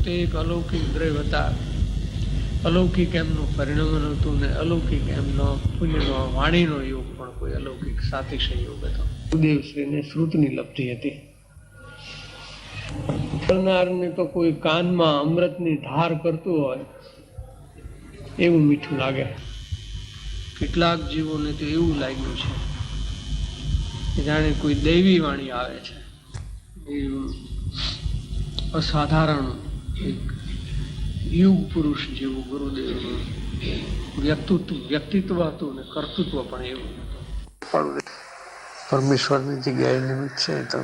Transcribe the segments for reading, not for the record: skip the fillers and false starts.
પોતે એક અલૌકિક દ્રવ્ય હતા. અલૌકિક એમનું પરિણમન હતું ને અલૌકિક એમનો પુણ્યનો વાણીનો યોગ પણ કોઈ અલૌકિક સાતિશય યોગ હતો. ગુરુદેવશ્રીને શ્રુતની લબ્ધિ હતી. કરનારને તો કોઈ કાનમાં અમૃતની ધાર કરતું હોય એવું મીઠું લાગે. કેટલાક જીવોને તો એવું લાગ્યું છે કે જાણે કોઈ દૈવી વાણી આવે છે. એવું અસાધારણ એક યુગ પુરુષ જેવું ગુરુદેવનું વ્યક્તિત્વ હતું ને કર્તૃત્વ પણ એવું હતું. પરમેશ્વરની જગ્યાએ નિમિત્ત છે તો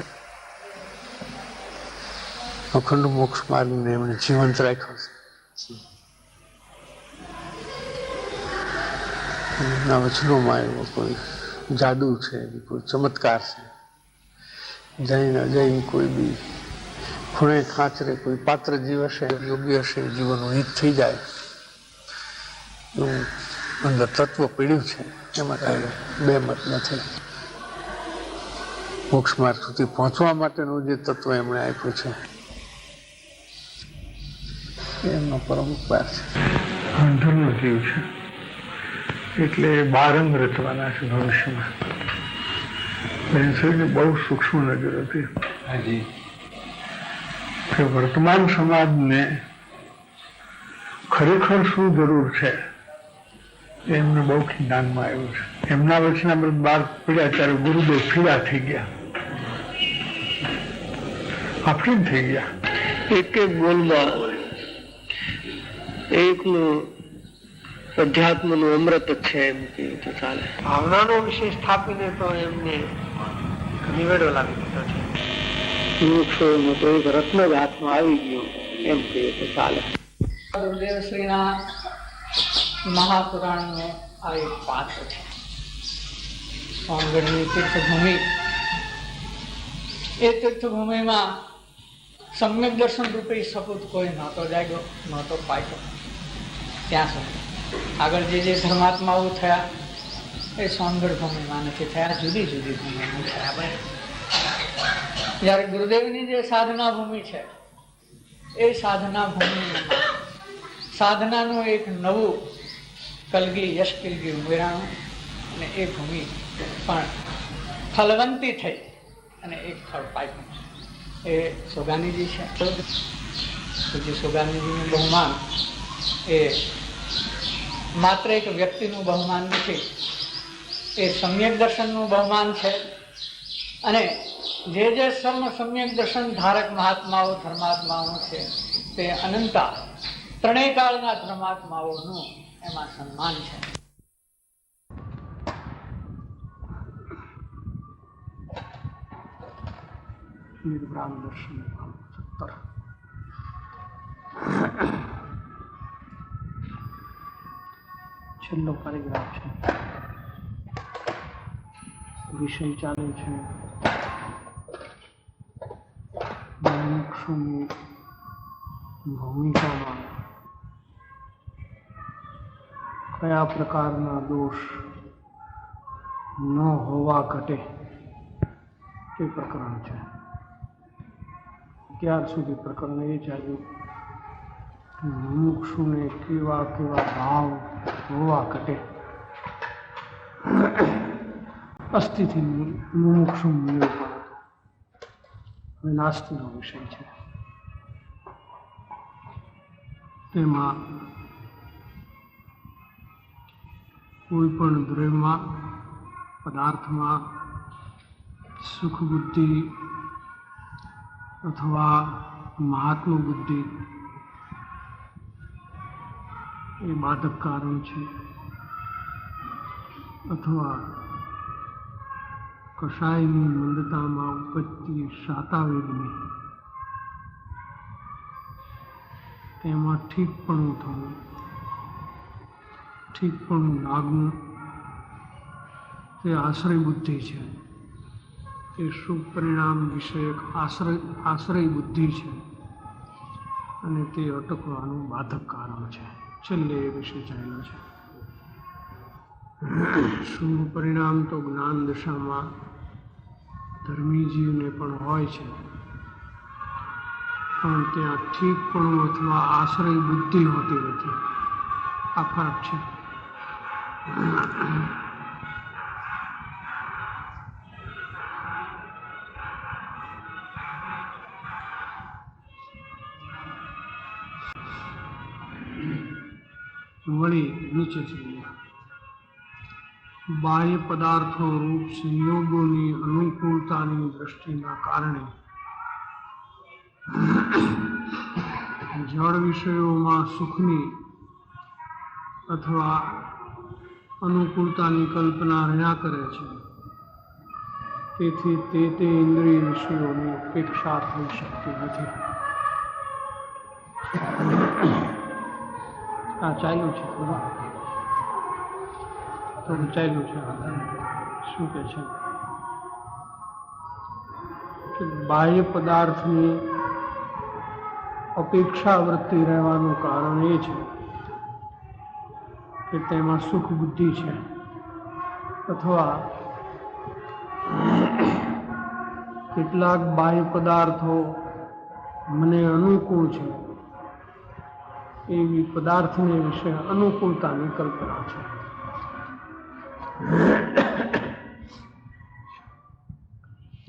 અખંડ મોક્ષ માર્ગને એમણે જીવંત રાખ્યો છે. એમના વચનોમાં એવો કોઈ જાદુ છે, કોઈ ચમત્કાર છે. જઈને અજય કોઈ બી ખૂણે ખાંચરે કોઈ પાત્ર જીવ હશે, યોગ્ય હશે, જીવનનું હિત થઈ જાય એવું અંદર તત્વ પીડ્યું છે. એમાં કાંઈ બે મત નથી. મોક્ષ માર્ગ સુધી પહોંચવા માટેનું જે તત્વ એમણે આપ્યું છે એમનો પરમ ઉપકાર છે. અંધરનો જીવ છે એટલે બારંગ રચવાના છે ભવિષ્યમાં. બેનસરીને બહુ સૂક્ષ્મ નજર હતી કે વર્તમાન સમાજને ખરેખર શું જરૂર છે એમને બહુ જ્ઞાનમાં આવ્યું છે. એમના વચનામૃત બહાર પડ્યા ત્યારે ગુરુદેવ ફીરા થઈ ગયા, આફરીન થઈ ગયા. એક એક બોલમાં એકનું અધ્યાત્મનું અમૃત જ છે એમ કે તો ચાલે. ભાવનાનો વિષય સ્થાપીને તો એમને નિવેડો લાવી દીધો છે. વૃક્ષોનો તો એક રત્ન જ હાથમાં આવી ગયો એમ કહીએ તો ચાલે. ગુરુદેવશ્રીના મહાપુરાણનો આ એક પાત્ર છે. સોનગઢની તીર્થભૂમિ, એ તીર્થભૂમિમાં સમ્યક દર્શન રૂપે સપૂત કોઈ નહોતો જાગ્યો, નહોતો પાક્યો. ત્યાં સુધી આગળ જે ધર્માત્માઓ થયા એ સોનગઢ ભૂમિમાં નથી થયા, જુદી જુદી ભૂમિમાં થયા. ભાઈ જ્યારે ગુરુદેવની જે સાધના ભૂમિ છે એ સાધના ભૂમિમાં સાધનાનું એક નવું કલગી યશ કલગી ઉમેરાણું અને એ ભૂમિ પણ ફલવંતી થઈ અને એક ફળ પાક્યું. એ સોગાનીજી છે. જે સોગાનીજીનું બહુમાન એ માત્ર એક વ્યક્તિનું બહુમાન નથી, એ સમ્યક દર્શનનું બહુમાન છે. અને જે સમ્યક દર્શન ધારક મહાત્માઓ ધર્માત્માઓ છે તે અનંતા ત્રણેય કાળના ધર્માત્માઓનું એમાં સન્માન છે. છેલ્લો પેરેગ્રાફ છે. વિષય ચાલે છે મોક્ષની ભૂમિકામાં કયા પ્રકારના દોષ ન હોવા ઘટે તે પ્રકરણ છે. ત્યાર સુધી પ્રકરણ એ ચાલ્યું કે મુમુક્ષુને કેવા કેવા ભાવ હોવા ઘટે. અસ્થિથી મુમુક્ષુ મૂલ્યો પણ હવે નાસ્તિનો વિષય છે. તેમાં કોઈ પણ દ્રવ્યમાં, પદાર્થમાં સુખ બુદ્ધિ અથવા મહાત્મ બુદ્ધિ એ બાધક કારણ છે, અથવા કશાયની મંદતામાં ઉપજતી શાતાવેદની તેમાં ઠીકપણું થવું, ઠીકપણું લાગવું તે આશ્રય બુદ્ધિ છે. એ શુભ પરિણામ વિષયક આશ્રય બુદ્ધિ છે અને તે અટકવાનું બાધક કારણ છે. છેલ્લે એ વિષય ચાલ્યો છે. શુભ પરિણામ તો જ્ઞાન દશામાં ધર્મી જીવને પણ હોય છે, પણ ત્યાં ઠીકપણું અથવા આશ્રય બુદ્ધિ હોતી નથી. આ ફરક છે. વળી નીચે જોઈએ. બાહ્ય પદાર્થો રૂપ સંયોગોની અનુકૂળતાની દ્રષ્ટિના કારણે જળ વિષયોમાં સુખની અથવા અનુકૂળતાની કલ્પના રહ્યા કરે છે. તેથી તે ઇન્દ્રિય વિષયોની ઉપેક્ષા થઈ શકતી નથી. આ ચાલ્યું છે, થોડું ચાલ્યું છે. શું કે છે કે બાહ્ય પદાર્થની અપેક્ષા વૃત્તિ રહેવાનું કારણ એ છે કે તેમાં સુખ બુદ્ધિ છે, અથવા કેટલાક બાહ્ય પદાર્થો મને અનુકૂળ છે એવી પદાર્થને વિશે અનુકૂળતાની કલ્પના છે.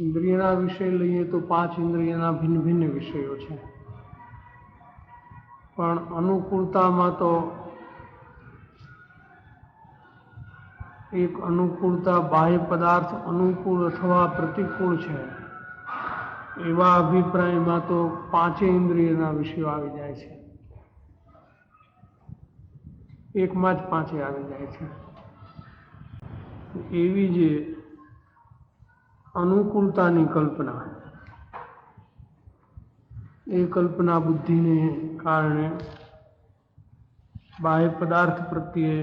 ઇન્દ્રિયના વિષય લઈએ તો 5 ઇન્દ્રિયના ભિન્ન ભિન્ન વિષયો છે, પણ અનુકૂળતામાં તો એક અનુકૂળતા બાહ્ય પદાર્થ અનુકૂળ અથવા પ્રતિકૂળ છે એવા અભિપ્રાયમાં તો 5 ઇન્દ્રિયના વિષયો આવી જાય છે. એકમાં જ 5 આવી જાય છે. એવી જે અનુકૂળતાની કલ્પના, એ કલ્પના બુદ્ધિને કારણે બાહ્ય પદાર્થ પ્રત્યે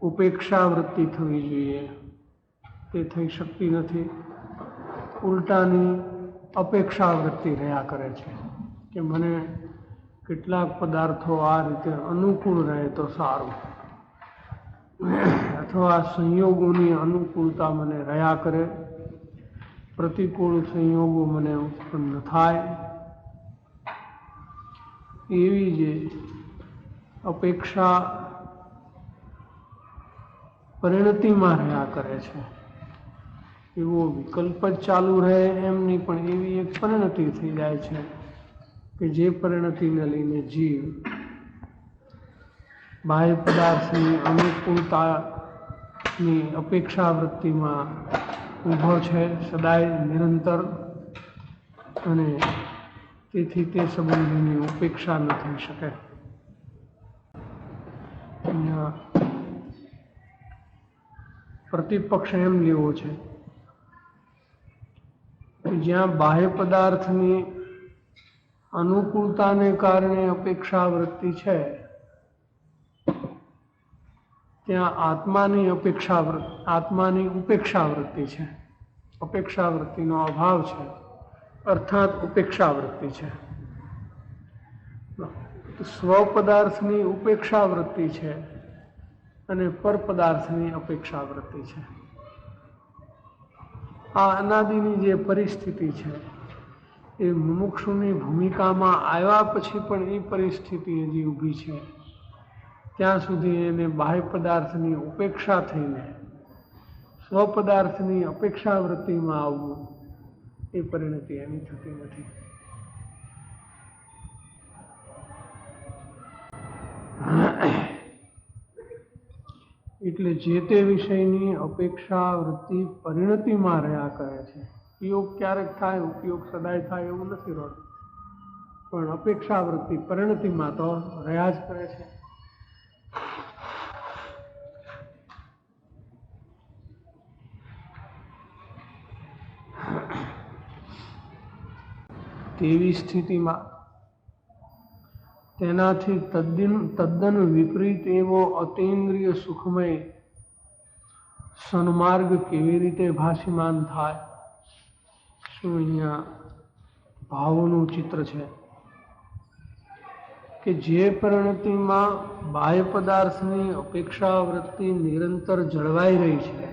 ઉપેક્ષા વૃત્તિ થવી જોઈએ તે થઈ શકતી નથી. ઉલટાની અપેક્ષા વૃત્તિ રહ્યા કરે છે કે મને કેટલાક પદાર્થો આ રીતે અનુકૂળ રહે તો સારું, અથવા સંયોગોની અનુકૂળતા મને રહ્યા કરે, પ્રતિકૂળ સંયોગો મને ઉત્પન્ન થાય. એવી જે અપેક્ષા પરિણતિમાં રહ્યા કરે છે, એવો વિકલ્પ જ ચાલુ રહે એમ નહીં, પણ એવી એક પરિણતિ થઈ જાય છે કે જે પરિણતિને લઈને જીવ બાહ્ય પદાર્થની અનુકૂળતાની અપેક્ષા વૃત્તિમાં ઊભો છે સદાય નિરંતર, અને તેથી તે સંબંધીની ઉપેક્ષા ન થઈ શકે. પ્રતિપક્ષ એમ લેવો છે કે જ્યાં બાહ્ય પદાર્થની અનુકૂળતાને કારણે અપેક્ષા વૃત્તિ છે, ત્યાં આત્માની ઉપેક્ષા વૃત્તિ છે. અપેક્ષા વૃત્તિનો અભાવ છે, અર્થાત ઉપેક્ષા વૃત્તિ છે. સ્વ પદાર્થની ઉપેક્ષા વૃત્તિ છે અને પર પદાર્થની અપેક્ષા વૃત્તિ છે. આ અનાદિની જે પરિસ્થિતિ છે એ મુમુક્ષુની ભૂમિકામાં આવ્યા પછી પણ એ પરિસ્થિતિ હજી ઊભી છે. ત્યાં સુધી એને બાહ્ય પદાર્થની ઉપેક્ષા થઈને સ્વ પદાર્થની અપેક્ષા વૃત્તિમાં આવવું, એ પરિણતિ એની થતી નથી. એટલે જે તે વિષયની અપેક્ષા વૃત્તિ પરિણતિમાં રહ્યા કરે છે. ઉપયોગ ક્યારેક થાય, ઉપયોગ સદાય થાય એવું નથી હોતું, પણ અપેક્ષા વૃત્તિ પરિણતિમાં તો રહ્યા જ કરે છે. તેવી સ્થિતિમાં તેનાથી તદ્દન વિપરીત એવો અતીન્દ્રિય સુખમય સન્માર્ગ કેવી રીતે ભાષમાન થાય? શું અહીંયા ભાવોનું ચિત્ર છે કે જે પરિણતિમાં બાહ્ય પદાર્થની અપેક્ષા વૃત્તિ નિરંતર જળવાઈ રહી છે,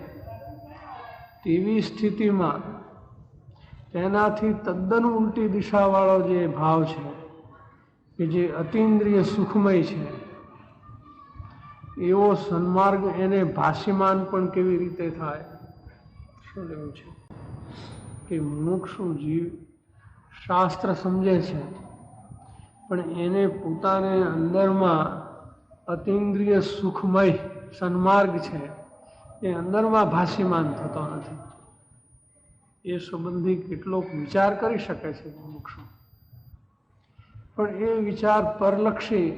તેવી સ્થિતિમાં તેનાથી તદ્દન ઉલટી દિશાવાળો જે ભાવ છે કે જે અતિન્દ્રિય સુખમય છે, એવો સન્માર્ગ એને ભાષ્યમાન પણ કેવી રીતે થાય? શું લેવું છે કે મુમુક્ષુ જીવ શાસ્ત્ર સમજે છે, પણ એને પોતાને અંદરમાં અતિન્દ્રિય સુખમય સન્માર્ગ છે એ અંદરમાં ભાષ્યમાન થતો નથી. એ સંબંધી કેટલોક વિચાર કરી શકે છે મુમુક્ષુ, પણ એ વિચાર પરલક્ષી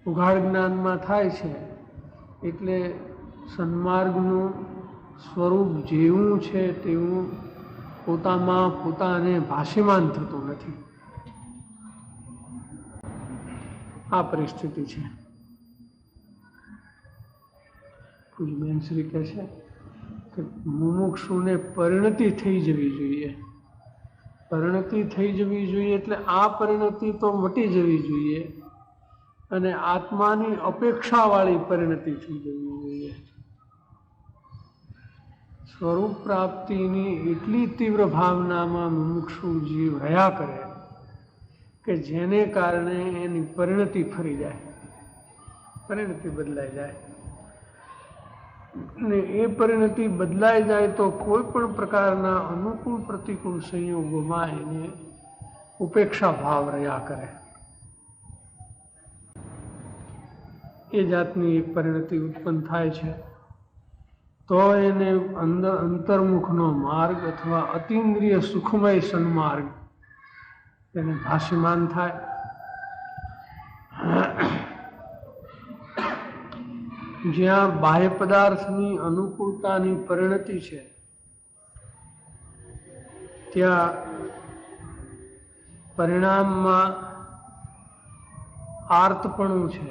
ઉઘાડ જ્ઞાનમાં થાય છે, એટલે સન્માર્ગનું સ્વરૂપ જેવું છે તેવું પોતામાં પોતાને ભાષ્યમાન થતું નથી. આ પરિસ્થિતિ છે. પૂજ્યબેન શ્રી કહે છે કે મુમુક્ષુને પરિણતિ થઈ જવી જોઈએ. પરિણતિ થઈ જવી જોઈએ એટલે આ પરિણતિ તો મટી જવી જોઈએ અને આત્માની અપેક્ષાવાળી પરિણતિ થઈ જવી જોઈએ. સ્વરૂપ પ્રાપ્તિની એટલી તીવ્ર ભાવનામાં મુમુક્ષુ જીવ રહ્યા કરે કે જેને કારણે એની પરિણતિ ફરી જાય, પરિણતિ બદલાઈ જાય. અને એ પરિણતિ બદલાઈ જાય તો કોઈ પણ પ્રકારના અનુકૂળ પ્રતિકૂળ સંયોગોમાં એને ઉપેક્ષા ભાવ રહ્યા કરે. એ જાતની એક પરિણતિ ઉત્પન્ન થાય છે તો એને અંતર્મુખનો માર્ગ અથવા અતિન્દ્રિય સુખમય સન્માર્ગ એને ભાષ્યમાન થાય. જ્યાં બાહ્ય પદાર્થની અનુકૂળતાની પરિણતિ છે ત્યાં પરિણામમાં આર્તપણું છે,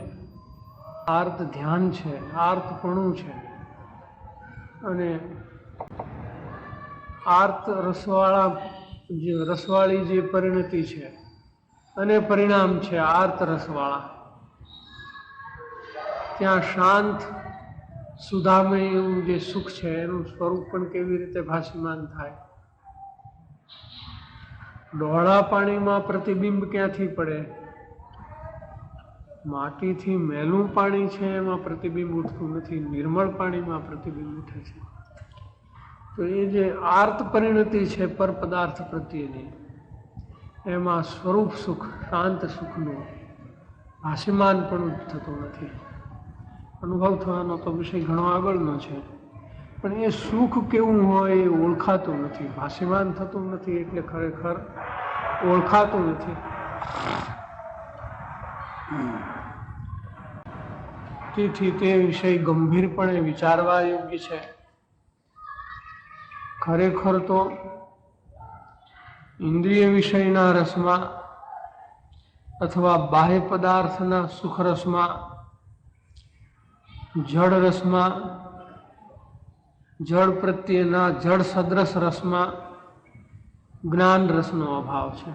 આર્ત ધ્યાન છે, આર્તપણું છે અને આર્ત રસવાળી જે પરિણતિ છે અને પરિણામ છે આર્ત રસવાળા. ત્યાં શાંત સુધામય એવું જે સુખ છે એનું સ્વરૂપ પણ કેવી રીતે ભાષ્યમાન થાય? ડોળા પાણીમાં પ્રતિબિંબ ક્યાંથી પડે? માટીથી મેલું પાણી છે એમાં પ્રતિબિંબ ઉઠતું નથી, નિર્મળ પાણીમાં પ્રતિબિંબ ઉઠે છે. તો એ જે આર્ત પરિણતિ છે પર પદાર્થ પ્રત્યેની, એમાં સ્વરૂપ સુખ, શાંત સુખનું ભાષ્યમાન પણ થતું નથી. અનુભવ થવાનો તો વિષય ઘણો આગળનો છે, પણ એ સુખ કેવું હોય એ ઓળખાતું નથી, ભાષ્યમાન થતું નથી, એટલે ખરેખર ઓળખાતું નથી. તેથી તે વિષય ગંભીરપણે વિચારવા યોગ્ય છે. ખરેખર તો ઇન્દ્રિય વિષયના રસમાં અથવા બાહ્ય પદાર્થના સુખ રસમાં, જળ રસમાં, જળ પ્રત્યેના જળ સદ્રશ રસમાં જ્ઞાન રસનો અભાવ છે.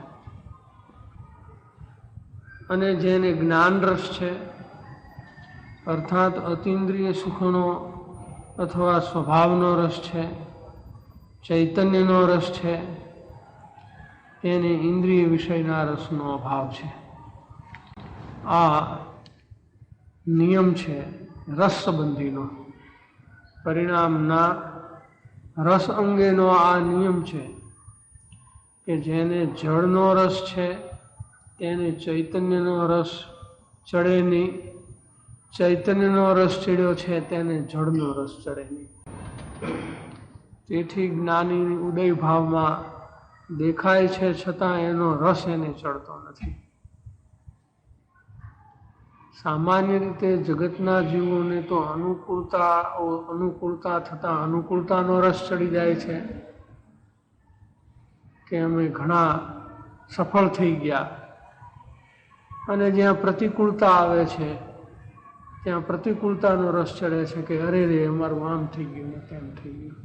અને જેને જ્ઞાન રસ છે અર્થાત અતિન્દ્રિય સુખનો અથવા સ્વભાવનો રસ છે, ચૈતન્યનો રસ છે, તેને ઇન્દ્રિય વિષયના રસનો અભાવ છે. આ નિયમ છે રસ સંબંધીનો, પરિણામના રસ અંગેનો આ નિયમ છે કે જેને જળનો રસ છે તેને ચૈતન્યનો રસ ચડે નહીં, ચૈતન્યનો રસ ચડ્યો છે તેને જળનો રસ ચડે નહીં. તેથી જ્ઞાની ઉદય ભાવમાં દેખાય છે છતાં એનો રસ એને ચડતો નથી. સામાન્ય રીતે જગતના જીવોને તો અનુકૂળતા થતાં અનુકૂળતાનો રસ ચડી જાય છે કે અમે ઘણા સફળ થઈ ગયા, અને જ્યાં પ્રતિકૂળતા આવે છે ત્યાં પ્રતિકૂળતાનો રસ ચડે છે કે અરે રે અમારું આમ થઈ ગયું ને તેમ થઈ ગયું.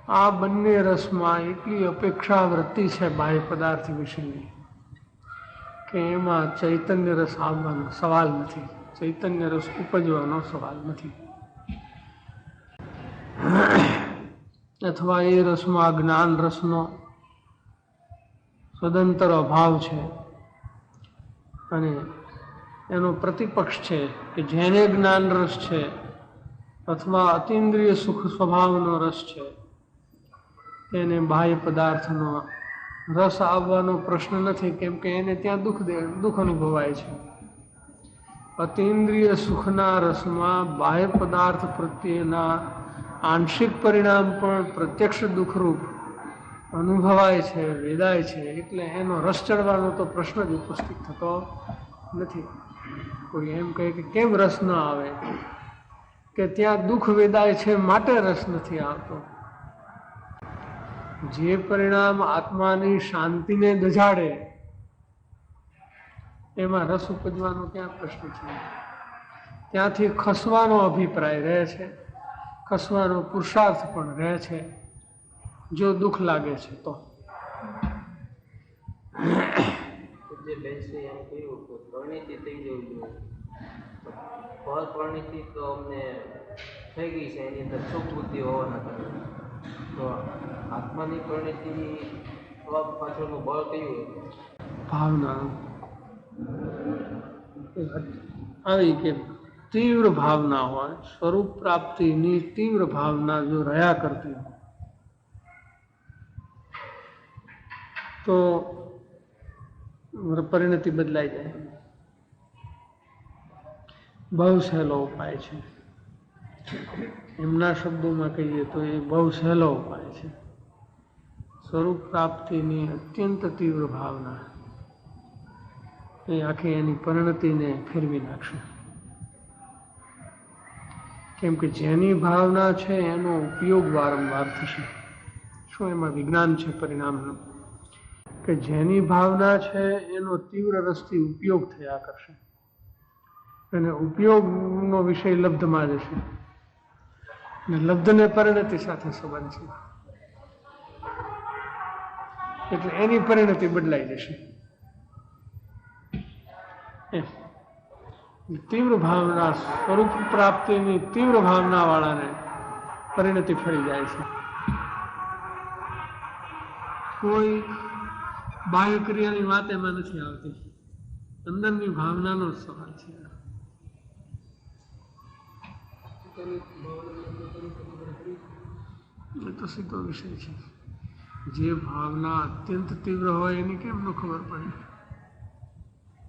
આ બંને રસમાં એટલી અપેક્ષા વૃત્તિ છે બાહ્ય પદાર્થ વિશેની કે એમાં ચૈતન્ય રસ આવવાનો સવાલ નથી, ચૈતન્ય રસ ઉપજવાનો સવાલ નથી. અથવા એ રસમાં જ્ઞાન રસનો સદંતર અભાવ છે, અને એનો પ્રતિપક્ષ છે કે જેને જ્ઞાન રસ છે અથવા અતિન્દ્રિય સુખ સ્વભાવનો રસ છે એને બાહ્ય પદાર્થનો રસ આવવાનો પ્રશ્ન નથી, કેમ કે એને ત્યાં દુઃખ અનુભવાય છે. અતિન્દ્રિય સુખના રસમાં બાહ્ય પદાર્થ પ્રત્યેના આંશિક પરિણામ પણ પ્રત્યક્ષ દુઃખરૂપ અનુભવાય છે, વેદાય છે, એટલે એનો રસ ચડવાનો તો પ્રશ્ન જ ઉપસ્થિત થતો નથી. કોઈ એમ કહે કે કેમ રસ ન આવે, કે ત્યાં દુઃખ વેદાય છે માટે રસ નથી આવતો. જે પરિણામ આત્માની શાંતિને દજાડે એમાં રસ ઉપજવાનો ક્યાં પ્રશ્ન છે. ત્યાંથી ખસવાનો અભિપ્રાય રહે છે, ખસવાનો પુરુષાર્થ પણ રહે છે જો દુઃખ લાગે છે તો. પરિણીતિ થઈ જવું જોઈએ. ફળ પરિણીતિ તો અમને થઈ ગઈ છે, એની અંદર સુખ બુદ્ધિ હોવાના કારણે. તો આત્માની પરિણીતિ થવા પાછળનું બળ કયું હોય? ભાવના આવી કે તીવ્ર ભાવના હોય, સ્વરૂપ પ્રાપ્તિની તીવ્ર ભાવના જો રહ્યા કરતી હોય તો પરિણતિ બદલાઈ જાય. બહુ સહેલો ઉપાય છે. એમના શબ્દોમાં કહીએ તો એ બહુ સહેલો ઉપાય છે. સ્વરૂપ પ્રાપ્તિની અત્યંત તીવ્ર ભાવના એ આખી એની પરિણતિને ફેરવી નાખશે. કેમ કે જેની ભાવના છે એનો ઉપયોગ વારંવાર થશે. શું એમાં વિજ્ઞાન છે પરિણામનું? કે જેની ભાવના છે એનો તીવ્ર રસથી ઉપયોગ થયા કરશે, અને ઉપયોગનો વિષય લબ્ધમાં જશે, અને લબ્ધને પરિણતિ સાથે સંબંધ છે, એટલે એની પરિણતિ બદલાઈ જશે. તીવ્ર ભાવના, સ્વરૂપ પ્રાપ્તિની તીવ્ર ભાવના વાળાને પરિણતિ ફરી જાય છે. કોઈ બાહ્ય ક્રિયાની વાત એમાં નથી આવતી, અંદરની ભાવનાનો જ સવાલ છે. એ તો સીધો વિષય છે. જે ભાવના અત્યંત તીવ્ર હોય એની કેમ ન ખબર પડે?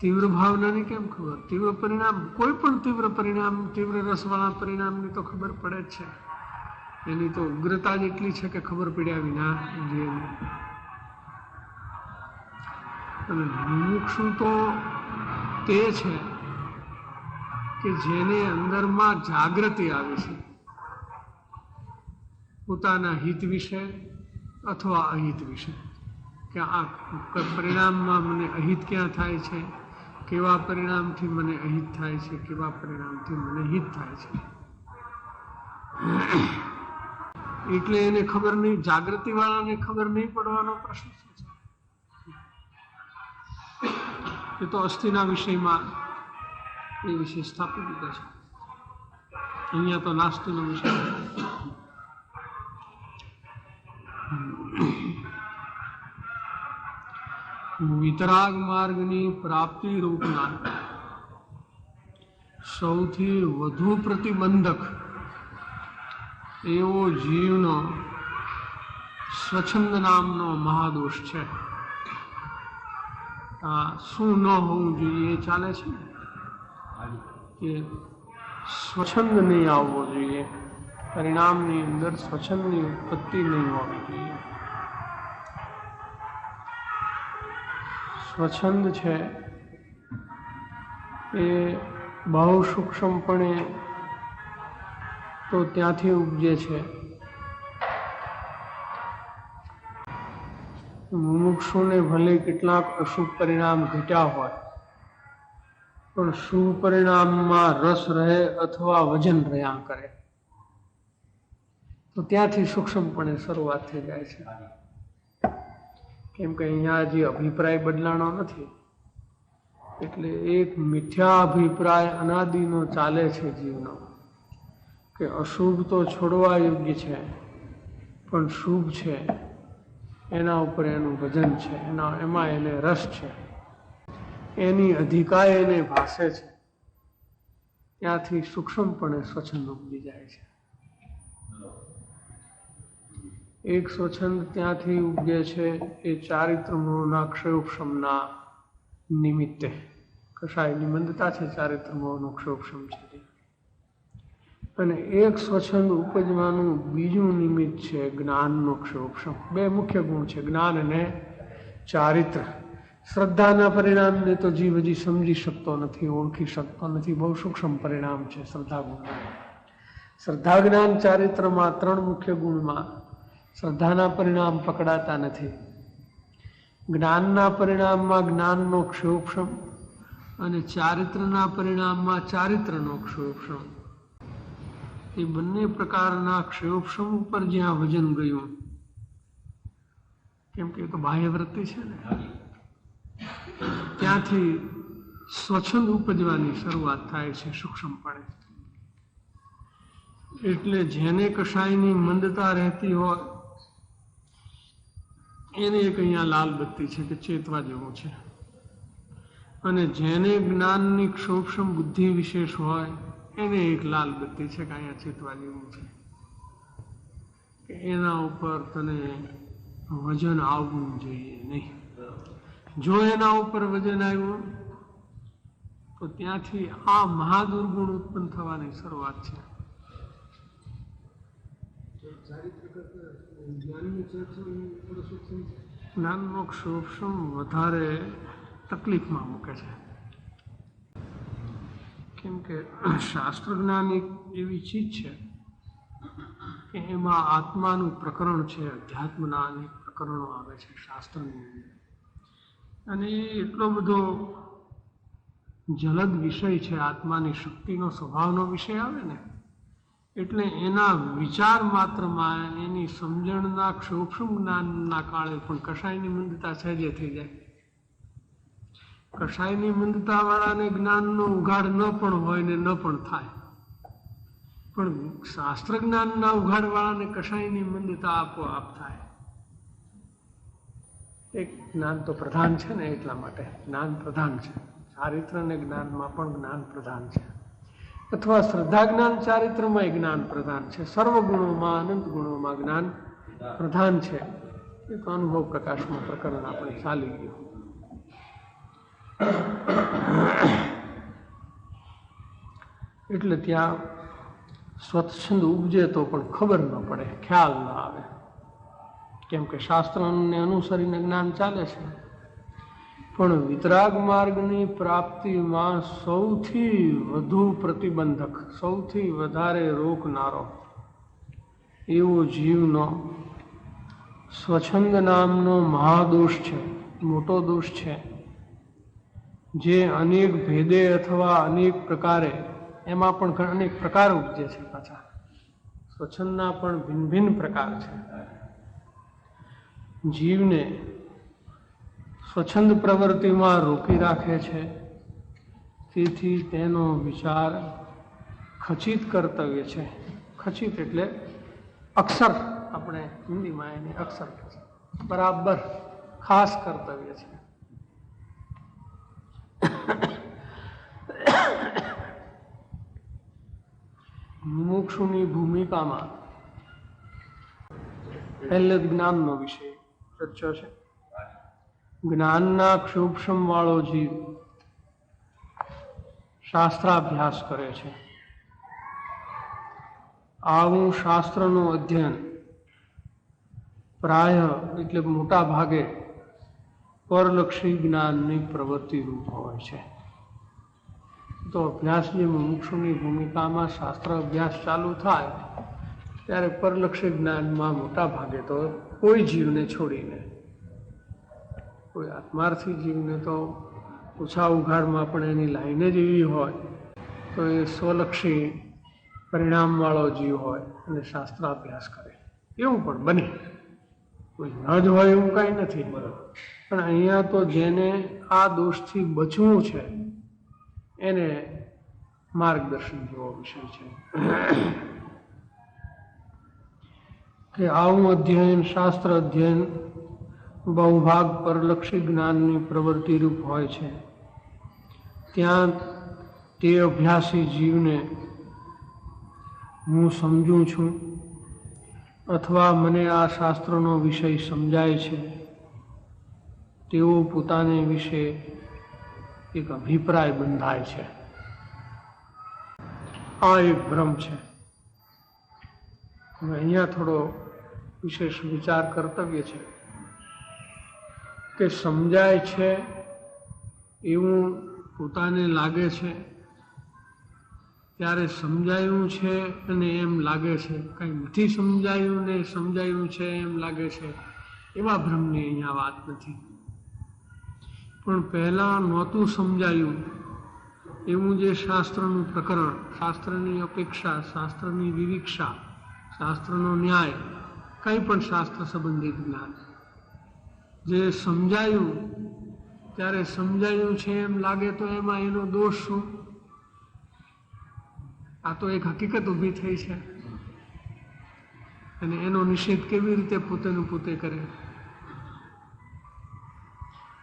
તીવ્ર ભાવનાની કેમ ખબર? તીવ્ર પરિણામ, કોઈ પણ તીવ્ર પરિણામ, તીવ્ર રસવાળા પરિણામની તો ખબર પડે જ છે. એની તો ઉગ્રતા જ એટલી છે કે ખબર પડ્યા વિના જે. અને મુમુક્ષુ તો તે છે કે જેને અંદરમાં જાગૃતિ આવે છે પોતાના હિત વિશે અથવા અહિત વિશે, કે આ પરિણામમાં મને અહિત ક્યાં થાય છે, કેવા પરિણામથી મને અહિત થાય છે, કેવા પરિણામથી મને હિત થાય છે. એટલે એને ખબર નહીં, જાગૃતિ વાળાને ખબર નહીં પડવાનો પ્રશ્ન શું છે? એ તો અસ્થિના વિષયમાં એ વિષય સ્થાપી દીધો છે. અહીંયા તો નાસ્તિનો વિષય. વિતરાગ માર્ગની પ્રાપ્તિ રૂપના સૌથી વધુ પ્રતિબંધક એવો જીવનો સ્વચ્છંદ નામનો મહાદોષ છે. શું ન હોવું જોઈએ એ ચાલે છે કે સ્વચ્છંદ નહીં આવવો જોઈએ, પરિણામની અંદર સ્વચ્છંદની ઉત્પત્તિ નહીં હોવી જોઈએ. સ્વચ્છંદ છે એ બહુ સૂક્ષ્મપણે તો ત્યાંથી ઉપજે છે. મુમુક્ષુને ભલે કેટલાક અશુભ પરિણામ ઘટ્યા હોય પણ શુભ પરિણામમાં રસ રહે અથવા વજન રહ્યા કરે તો ત્યાંથી સૂક્ષ્મપણે શરૂઆત થઈ જાય છે. કેમ કે અહીંયા જે અભિપ્રાય બદલાણો નથી, એટલે એક મિથ્યા અભિપ્રાય અનાદિનો ચાલે છે જીવનો, કે અશુભ તો છોડવા યોગ્ય છે પણ શુભ છે એના ઉપર એનું વજન છે, એમાં એને રસ છે, એની અધિકાય એને ભાસે છે, ત્યાંથી સૂક્ષ્મપણે સ્વચ્છંદ ઉપજી જાય છે. એક સ્વચ્છંદ ત્યાંથી ઉપજે છે એ ચારિત્ર મોહના ક્ષયોક્ષમના નિમિત્તે. કશાયની મંદતા છે, ચારિત્ર મોહનો ક્ષયોક્ષમ છે. અને એક સ્વચ્છંદ ઉપજવાનું બીજું નિમિત્ત છે જ્ઞાનનો ક્ષયોક્ષમ. બે મુખ્ય ગુણ છે, જ્ઞાન અને ચારિત્ર. શ્રદ્ધાના પરિણામને તો જીવ હજી સમજી શકતો નથી, ઓળખી શકતો નથી. બહુ સૂક્ષ્મ પરિણામ છે શ્રદ્ધા ગુણના. શ્રદ્ધા જ્ઞાન ચારિત્રમાં ત્રણ મુખ્ય ગુણમાં શ્રદ્ધાના પરિણામ પકડાતા નથી. જ્ઞાનના પરિણામમાં જ્ઞાનનો ક્ષયોક્ષમ અને ચારિત્રના પરિણામમાં ચારિત્રનો ક્ષયોક્ષમ. એ બંને પ્રકારના ક્ષયોક્ષમ ઉપર જ્યાં વજન ગયું, કેમ કે એ તો બાહ્ય વૃત્તિ છે ને, ત્યાંથી સ્વચ્છંદ ઉપજવાની શરૂઆત થાય છે સૂક્ષ્મપણે. એટલે જેને કશાયની મંદતા રહેતી હોય એને એક અહીંયા લાલ બત્તી છે કે ચેતવા જેવું છે, અને જેને જ્ઞાનની સૂક્ષ્મ બુદ્ધિ વિશેષ હોય એને એક લાલ બત્તી છે કે અહીંયા ચેતવા જેવું છે, કે એના ઉપર તને વજન આવવું જોઈએ નહીં. જો એના ઉપર વજન આવ્યું તો ત્યાંથી આ મહાદુર્ગુણ ઉત્પન્ન થવાની શરૂઆત છે. જ્ઞાનનો ક્ષયોક્ષમ વધારે તકલીફમાં મૂકે છે, કેમ કે શાસ્ત્ર જ્ઞાન એક એવી ચીજ છે કે એમાં આત્માનું પ્રકરણ છે, અધ્યાત્મના અનેક પ્રકરણો આવે છે શાસ્ત્રની અંદર, અને એ એટલો બધો જલદ વિષય છે, આત્માની શક્તિનો સ્વભાવનો વિષય આવે ને, એટલે એના વિચાર માત્રમાં એની સમજણના સૂક્ષ્મ જ્ઞાનના કાળે પણ કશાયની મંદતા સહેજે થઈ જાય. કશાયની મંદતા વાળાને જ્ઞાનનો ઉઘાડ ન પણ હોય ને ન પણ થાય, પણ શાસ્ત્ર જ્ઞાનના ઉઘાડ વાળાને કશાયની મંદતા આપોઆપ થાય. એક જ્ઞાન તો પ્રધાન છે ને, એટલા માટે જ્ઞાન પ્રધાન છે. ચારિત્ર અને જ્ઞાનમાં પણ જ્ઞાન પ્રધાન છે, અથવા શ્રદ્ધા જ્ઞાન ચારિત્રમાં જ્ઞાન પ્રધાન છે. સર્વ ગુણોમાં અનંત ગુણોમાં જ્ઞાન પ્રધાન છે. એ તો અનુભવ પ્રકાશમાં પ્રકરણ આપણે ચાલી ગયું. એટલે ત્યાં સ્વચ્છંદ ઉપજે તો પણ ખબર ન પડે, ખ્યાલ ન આવે, કેમ કે શાસ્ત્રને અનુસરીને જ્ઞાન ચાલે છે. પણ વિતરાગ માર્ગની પ્રાપ્તિમાં સૌથી વધુ પ્રતિબંધક, સૌથી વધારે રોકનારો એવો જીવનો સ્વચ્છંદ નામનો મહાદોષ છે, મોટો દોષ છે, જે અનેક ભેદે અથવા અનેક પ્રકારે, એમાં પણ અનેક પ્રકાર ઉપજે છે. પાછા સ્વચ્છંદના પણ ભિન્ન ભિન્ન પ્રકાર છે. જીવને સ્વચ્છંદ પ્રવૃત્તિમાં રોકી રાખે છે. તેથી તેનો વિચાર ખચિત કર્તવ્ય છે. ખચિત એટલે અક્ષર, આપણે હિન્દીમાં એને અક્ષર કહે છે, બરાબર ખાસ કર્તવ્ય છે. મુમુક્ષુની ભૂમિકામાં પહેલે જ્ઞાનનો વિષય રચ્યો છે. જ્ઞાનના ક્ષયોક્ષમ વાળો જીવ શાસ્ત્રાભ્યાસ કરે છે. આવું શાસ્ત્રનું અધ્યયન પ્રાય એટલે મોટા ભાગે પરલક્ષી જ્ઞાનની પ્રવૃત્તિ રૂપ હોય છે. તો અભ્યાસ જે મુમુક્ષુની ભૂમિકામાં શાસ્ત્ર અભ્યાસ ચાલુ થાય ત્યારે પરલક્ષી જ્ઞાનમાં મોટા ભાગે તો કોઈ જીવને છોડીને, કોઈ આત્માર્થી જીવને તો ઓછા ઉઘાડમાં પણ એની લાઈન જ એવી હોય તો એ સ્વલક્ષી પરિણામવાળો જીવ હોય અને શાસ્ત્રાભ્યાસ કરે, એવું પણ બને. કોઈ ન જ હોય એવું કાંઈ નથી. પણ અહીંયા તો જેને આ દોષથી બચવું છે એને માર્ગદર્શન જેવો વિષય છે. કે આવું અધ્યયન, શાસ્ત્ર અધ્યયન બહુભાગ પરલક્ષી જ્ઞાનની પ્રવૃત્તિરૂપ હોય છે. ત્યાં તે અભ્યાસી જીવને હું સમજું છું અથવા મને આ શાસ્ત્રનો વિષય સમજાય છે તેવો પોતાને વિશે એક અભિપ્રાય બંધાય છે. આ એક ભ્રમ છે. હવે અહીંયા થોડો વિશેષ વિચાર કર્તવ્ય છે કે સમજાય છે એવું પોતાને લાગે છે ત્યારે સમજાયું છે અને એમ લાગે છે, કંઈ નથી સમજાયું ને સમજાયું છે એમ લાગે છે, એવા ભ્રમની અહીંયા વાત નથી. પણ પહેલાં નહોતું સમજાયું એવું જે શાસ્ત્રનું પ્રકરણ, શાસ્ત્રની અપેક્ષા, શાસ્ત્રની વિવિક્ષા, શાસ્ત્રનો ન્યાય, કંઈ પણ શાસ્ત્ર સંબંધિત જ્ઞાન જે સમજાયું ત્યારે સમજાયું છે એમ લાગે તો એમાં એનો દોષ શું? આ તો એક હકીકત ઊભી થઈ છે અને એનો નિષેધ કેવી રીતે પોતેનું પોતે કરે?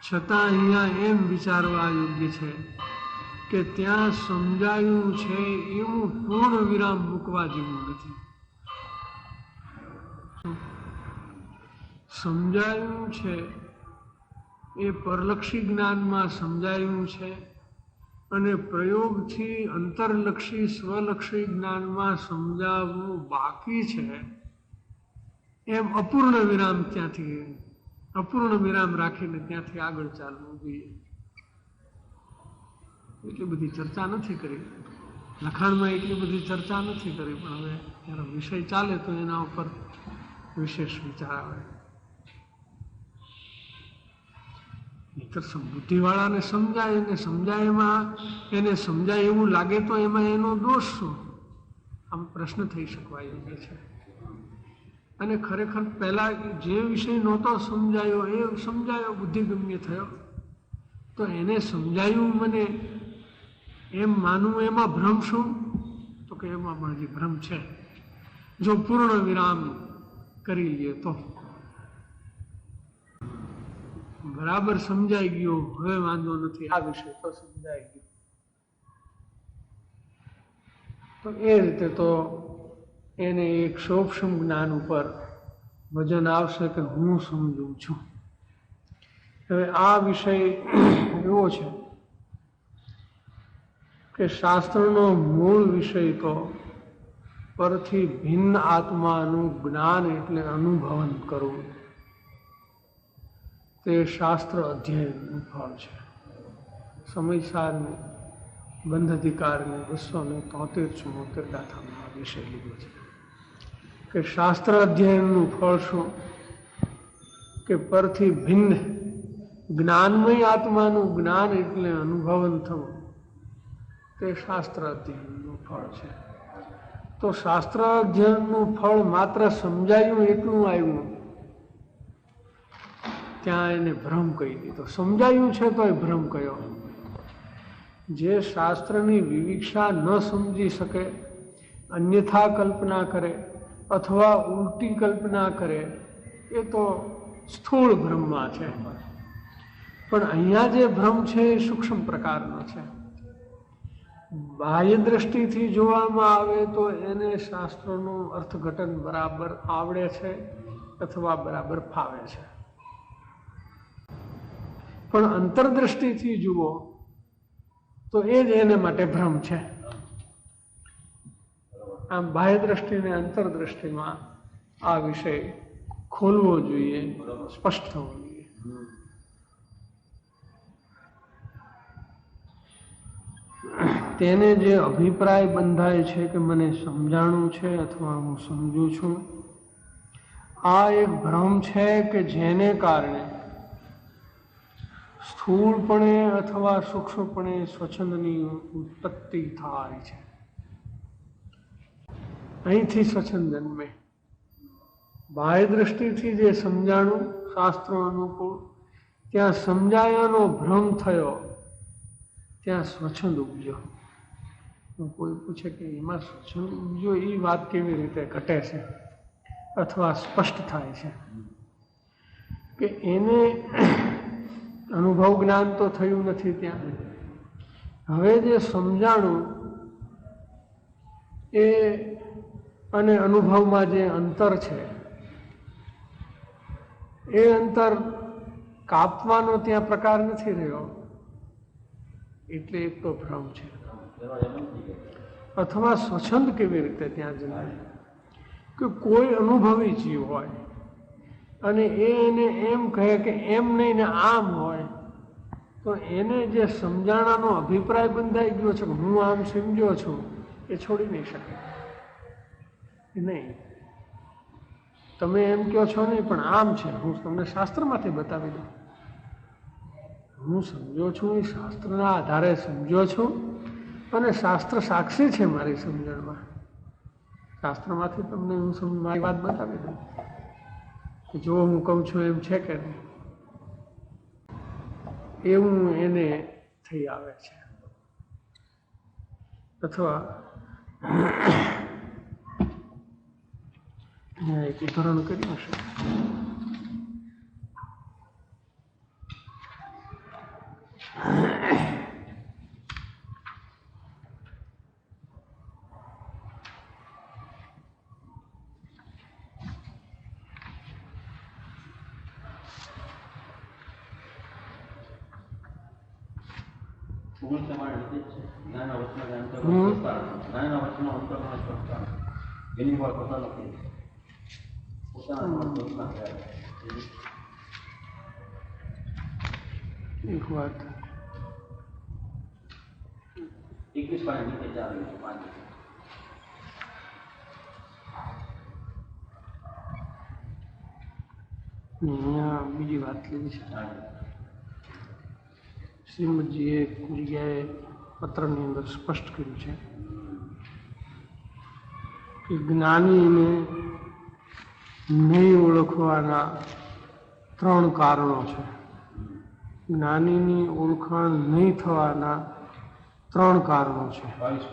છતાં અહીંયા એમ વિચારવા યોગ્ય છે કે ત્યાં સમજાયું છે એવું પૂર્ણ વિરામ મૂકવા જેવું નથી. સમજાયું છે એ પરલક્ષી જ્ઞાનમાં સમજાયું છે અને પ્રયોગથી અંતરલક્ષી સ્વલક્ષી જ્ઞાનમાં સમજાવવું બાકી છે, એમ અપૂર્ણ વિરામ ત્યાંથી અપૂર્ણ વિરામ રાખીને ત્યાંથી આગળ ચાલવું જોઈએ. એટલી બધી ચર્ચા નથી કરી, લખાણમાં એટલી બધી ચર્ચા નથી કરી, પણ હવે એનો વિષય ચાલે તો એના ઉપર વિશેષ વિચાર આવે. નહીતર બુદ્ધિવાળાને સમજાય અને સમજાય એમાં એને સમજાય એવું લાગે તો એમાં એનો દોષ શું? આમ પ્રશ્ન થઈ શકવા યોગ્ય છે. અને ખરેખર પહેલા જે વિષય નહોતો સમજાયો એ સમજાયો, બુદ્ધિગમ્ય થયો, તો એને સમજાયું મને એમ માનવું એમાં ભ્રમ શું? તો કે એમાં પણ હજી ભ્રમ છે. જો પૂર્ણ વિરામ કરી લઈએ તો બરાબર સમજાઈ ગયો, હવે વાંધો નથી, આ વિષય તો સમજાઈ ગયો. તો એ રીતે તો એને એક સૂક્ષ્મ જ્ઞાન ઉપર વજન આવશે કે હું સમજું છું. હવે આ વિષય એવો છે કે શાસ્ત્રનો મૂળ વિષય તો પરથી ભિન્ન આત્માનું જ્ઞાન એટલે અનુભવન કરવું, તે શાસ્ત્ર અધ્યયનનું ફળ છે. સમયસારની બંધ અધિકારની 273-74 ગાથામાં આ વિષય લીધો છે કે શાસ્ત્ર અધ્યયનનું ફળ શું? કે પરથી ભિન્ન જ્ઞાનમય આત્માનું જ્ઞાન એટલે અનુભવન થવું, તે શાસ્ત્ર અધ્યયનનું ફળ છે. તો શાસ્ત્ર અધ્યયનનું ફળ માત્ર સમજાયું એટલું આવ્યું, ત્યાં એને ભ્રમ કહી દીધો. સમજાયું છે તો એ ભ્રમ કયો. જે શાસ્ત્રની વિવિક્ષા ન સમજી શકે, અન્યથા કલ્પના કરે અથવા ઉલટી કલ્પના કરે, એ તો સ્થૂળ ભ્રમમાં છે. પણ અહીંયા જે ભ્રમ છે એ સૂક્ષ્મ પ્રકારનો છે. બાહ્ય દ્રષ્ટિથી જોવામાં આવે તો એને શાસ્ત્રોનું અર્થઘટન બરાબર આવડે છે અથવા બરાબર ફાવે છે. પણ અંતરદ્રષ્ટિથી જુઓ તો એ જ એને માટે ભ્રમ છે. આમ બાહ્ય દ્રષ્ટિને અંતરદ્રષ્ટિમાં આ વિષય ખોલવો જોઈએ, સ્પષ્ટ થવો જોઈએ. તેને જે અભિપ્રાય બંધાય છે કે મને સમજાણું છે અથવા હું સમજું છું, આ એક ભ્રમ છે કે જેને કારણે સ્થૂળપણે અથવા સૂક્ષ્મપણે સ્વચ્છંદની ઉત્પત્તિ થાય છે. અહીંથી સ્વચ્છંદ જન્મે. બાહ્ય દ્રષ્ટિથી જે સમજાણું શાસ્ત્રો અનુકૂળ, ત્યાં સમજાયાનો ભ્રમ થયો, ત્યાં સ્વચ્છંદ ઉપજ્યો. કોઈ પૂછે કે એમાં સ્વચ્છંદ ઉપજ્યો, એ વાત કેવી રીતે ઘટે છે? અથવા સ્પષ્ટ થાય છે કે એને અનુભવ જ્ઞાન તો થયું નથી ત્યાં. હવે જે સમજાણું એ અને અનુભવમાં જે અંતર છે એ અંતર કાપવાનો ત્યાં પ્રકાર નથી રહ્યો, એટલે એક તો ભ્રમ છે. અથવા સ્વચ્છંદ કેવી રીતે ત્યાં જણાય કે કોઈ અનુભવી જીવ હોય અને એને એમ કહે કે એમ નહીં ને આમ હોય, તો એને જે સમજાણાનો અભિપ્રાય બંધાઈ ગયો છે કે હું આમ સમજ્યો છું, એ છોડી નહીં શકે. નહીં, તમે એમ કહો છો નહીં પણ આમ છે, હું તમને શાસ્ત્રમાંથી બતાવી દઉં. હું સમજો છું એ શાસ્ત્રના આધારે સમજો છું અને શાસ્ત્ર સાક્ષી છે મારી સમજણમાં. શાસ્ત્રમાંથી તમને હું મારી વાત બતાવી દઉં કે જો હું કહું છું એમ છે કે નહીં, એવું એને થઈ આવે છે. અથવા એક ઉદાહરણ કર્યું છે. એક વાત 21 પાણી નીચે ચાલે છે પાણી. અહીંયા બીજી વાત લીધી છે. શ્રીમદજીએ એક જગ્યાએ પત્રની અંદર સ્પષ્ટ કર્યું છે કે જ્ઞાનીને નહીં ઓળખવાના 3 કારણો છે. જ્ઞાનીની ઓળખાણ નહીં થવાના 3 કારણો છે. 22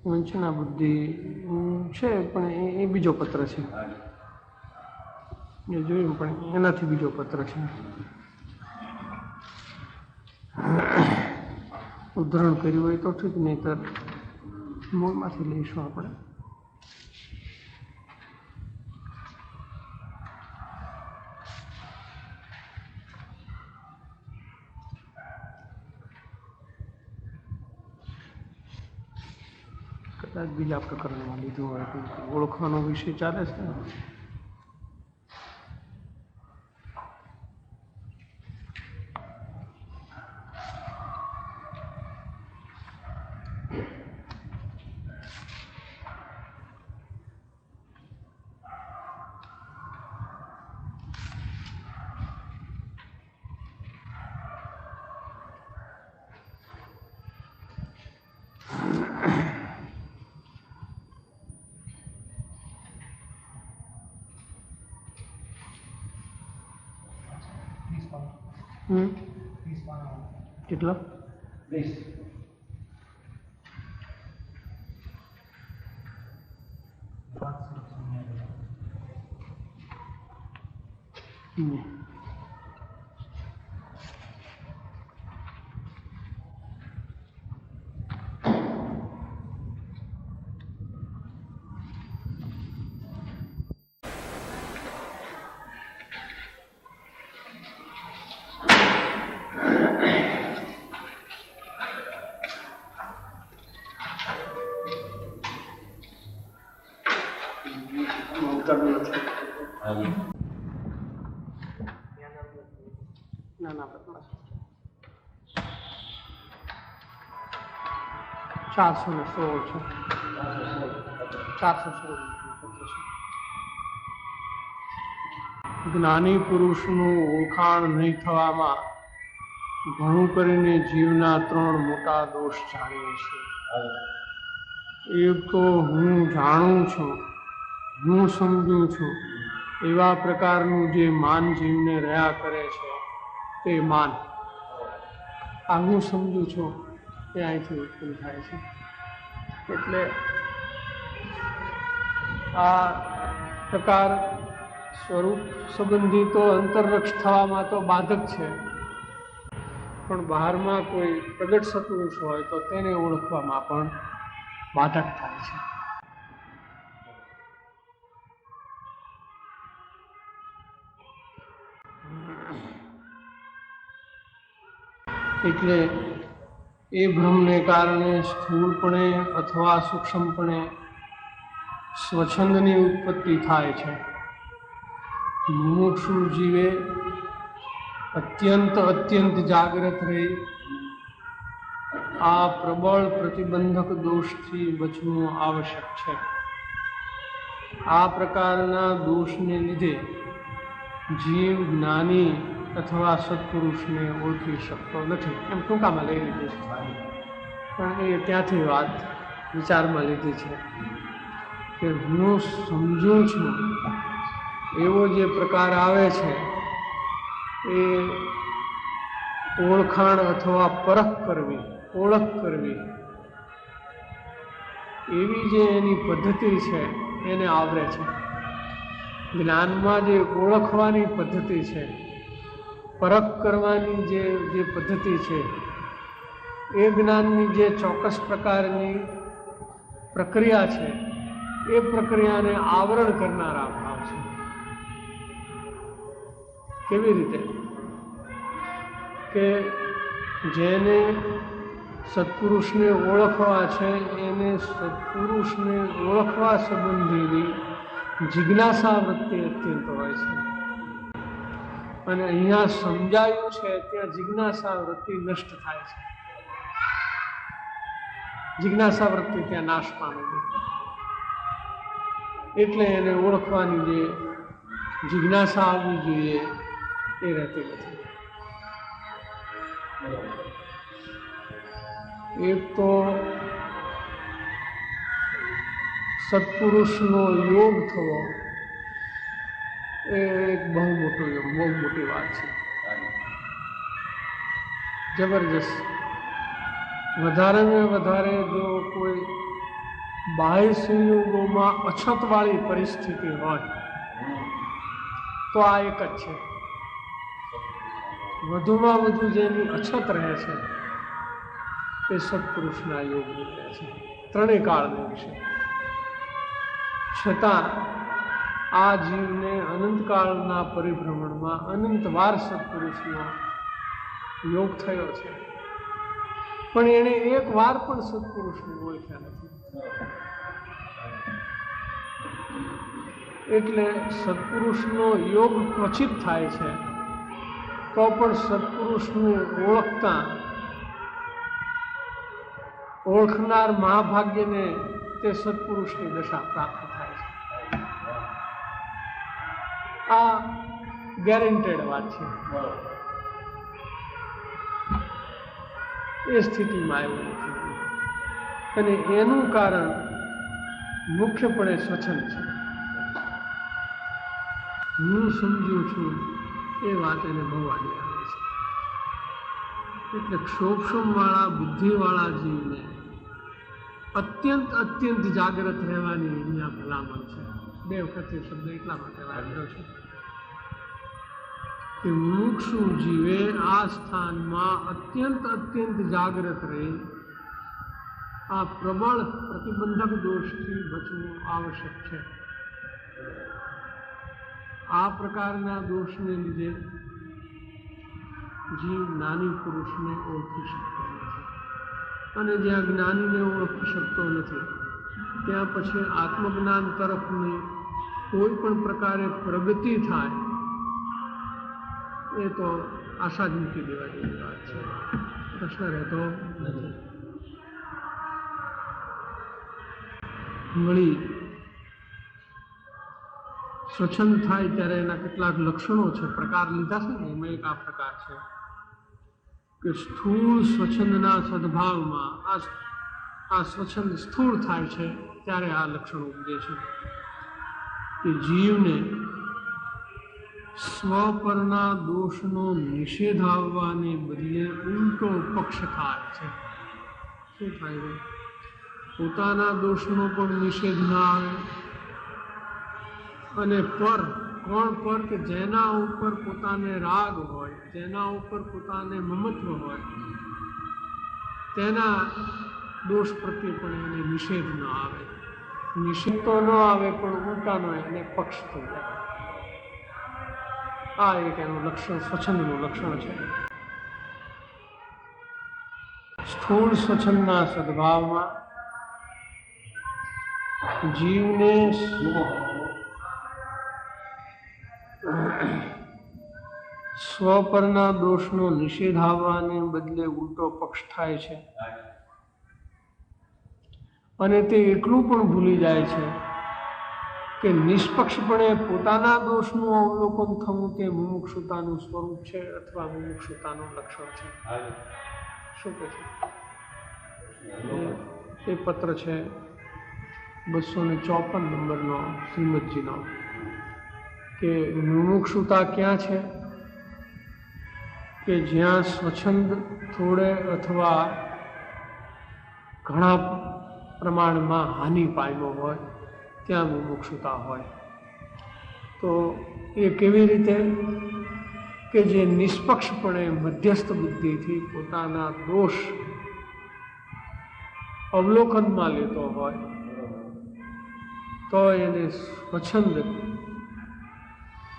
વંચના બુદ્ધિ છે, પણ એ બીજો પત્ર છે, એ જોયું, પણ એનાથી બીજો પત્ર છે. ઉદાહરણ કર્યું હોય તો ઠીક, નહીંતર મૂળમાંથી લઈશું આપણે. કદાચ બીજા પ્રકરણમાં લીધું હોય તો ઓળખવાનો વિષય ચાલે છે. કેટલો? 20. નાના પત્રમાં 416 છે. 416 જ્ઞાની પુરુષનું ઓળખાણ નહીં થવામાં ઘણું કરીને જીવના 3 મોટા દોષ જાણીએ છીએ. એક તો હું જાણું છું, હું સમજું છું, એવા પ્રકારનું જે માન જીવને રહ્યા કરે છે તે માન. આ હું સમજું છું એ અહીંથી ઉત્પન્ન થાય છે. એટલે આ પ્રકાર સ્વરૂપ સંબંધી તો અંતરરક્ષ થવામાં તો બાધક છે, પણ બહારમાં કોઈ પ્રગટ સત્પુરુષ હોય તો તેને ઓળખવામાં પણ બાધક થાય છે. એટલે એ ભ્રમને કારણે સ્થૂળપણે અથવા સૂક્ષ્મપણે સ્વચ્છંદની ઉત્પત્તિ થાય છે. મુમુક્ષુ જીવે અત્યંત જાગ્રત રહી આ પ્રબળ પ્રતિબંધક દોષથી બચવું આવશ્યક છે. આ પ્રકારના દોષને લીધે જીવ જ્ઞાની અથવા સત્પુરુષને ઓળખી શકતો નથી. એમ ટૂંકામાં લઈ લીધું છે, પણ એ ત્યાંથી વાત વિચારમાં લીધી છે કે હું સમજું છું એવો જે પ્રકાર આવે છે એ ઓળખાણ અથવા પરખ કરવી, ઓળખ કરવી, એવી જે એની પદ્ધતિ છે એને આવરે છે. જ્ઞાનમાં જે ઓળખવાની પદ્ધતિ છે, પરખ કરવાની જે પદ્ધતિ છે, એ જ્ઞાનની જે ચોક્કસ પ્રકારની પ્રક્રિયા છે એ પ્રક્રિયાને આવરણ કરનારા ભાવ છે. કેવી રીતે કે જેને સત્પુરુષને ઓળખવા છે એને સત્પુરુષને ઓળખવા સંબંધીની જિજ્ઞાસા વૃત્તિ અત્યંત હોય છે, અને અહીંયા સમજાયું છે ત્યાં જિજ્ઞાસા વૃત્તિ નષ્ટ થાય છે. જિજ્ઞાસા વૃત્તિ ત્યાં નાશ પામે છે, એટલે એને ઓળખવાની જે જિજ્ઞાસા આવવી જોઈએ એ રહેતી નથી. એક તો સત્પુરુષનો યોગ થવો એ એક બહુ મોટી વાત છે, જબરજસ્ત. વધારે ને વધારે જો કોઈ બાહ્ય સંયોગોમાં અછતવાળી પરિસ્થિતિ હોય તો આ એક જ છે. વધુમાં વધુ જેની અછત રહે છે એ સત્પુરુષના યોગ રહે છે, ત્રણેય કાળની વિશે. છતાં આ જીવને અનંતકાળના પરિભ્રમણમાં અનંતવાર સત્પુરુષનો યોગ થયો છે, પણ એણે એક વાર પણ સત્પુરુષને ઓળખ્યા નથી. એટલે સત્પુરુષનો યોગ ક્વચિત થાય છે, તો પણ સત્પુરુષને ઓળખનાર મહાભાગ્યને તે સત્પુરુષની દશા પ્રાપ્ત થાય છે. આ ગેરંટેડ વાત છે. એ સ્થિતિમાં એવું નથી, અને એનું કારણ મુખ્યપણે સ્વચ્છંદ છે. હું સમજું છું એ વાત એને બહુ આડી આવે છે. એટલે ક્ષોભવાળા બુદ્ધિવાળા જીવને અત્યંત જાગ્રત રહેવાની અહીંયા ભલામણ છે. બે વખત એ શબ્દ એટલા માટે વાપર્યો છે કે મુમુક્ષુ જીવે આ સ્થાનમાં અત્યંત જાગ્રત રહી આ પ્રબળ પ્રતિબંધક દોષથી બચવું આવશ્યક છે. આ પ્રકારના દોષને લીધે જીવ જ્ઞાની પુરુષને ઓળખી શકતો નથી, અને જ્યાં જ્ઞાનીને ઓળખી શકતો નથી ત્યાં પછી આત્મજ્ઞાન તરફની કોઈ પણ પ્રકારે પ્રગતિ થાય એ તો આશા જ મૂકી દેવા જેવી વાત છે. પ્રશ્ન રહેતો નથી. વળી સ્વચ્છંદ થાય ત્યારે એના કેટલાક લક્ષણો છે, પ્રકાર લીધા છે ને, એમાં એક આ પ્રકાર છે કે સ્થૂળ સ્વચ્છંદના સદભાવમાં આ સ્વચ્છંદ સ્થૂળ થાય છે ત્યારે આ લક્ષણો ઉપજે છે કે જીવને સ્વ પરના દોષનો નિષેધ આવવાને બદલે ઉલટો પક્ષ થાય છે. શું થાય છે? પોતાના દોષનો પણ નિષેધ ના આવે, અને કોણ પર કે જેના ઉપર પોતાને રાગ હોય, જેના ઉપર પોતાને મમત્વ હોય, તેના દોષ પ્રત્યે પણ એને નિષેધ ન આવે. નિષેધ તો ન આવે પણ ઉલટાનો એને પક્ષ થઈ જાય. આ એક એનું લક્ષણ, સ્વચ્છંદનું લક્ષણ છે. સ્થૂળ સ્વચ્છંદના સદભાવમાં જીવને સ્વ પરના દોષનો નિષેધ આવવાને બદલે ઉલટો પક્ષ થાય છે, અને તે એટલું પણ ભૂલી જાય છે કે નિષ્પક્ષપણે પોતાના દોષનું અવલોકન થવું તે મુમુક્ષુતાનું સ્વરૂપ છે અથવા મુમુક્ષુતાનું લક્ષણ છે. શું કહે છે? એ પત્ર છે 254 નંબરનો શ્રીમદજીનો, કે મુમુક્ષુતા ક્યાં છે? કે જ્યાં સ્વચ્છંદ થોડે અથવા ઘણા પ્રમાણમાં હાનિ પામ્યો હોય ત્યાં મુમુક્ષુતા હોય. તો એ કેવી રીતે? કે જે નિષ્પક્ષપણે મધ્યસ્થ બુદ્ધિથી પોતાના દોષ અવલોકનમાં લેતો હોય તો એને સ્વચ્છંદ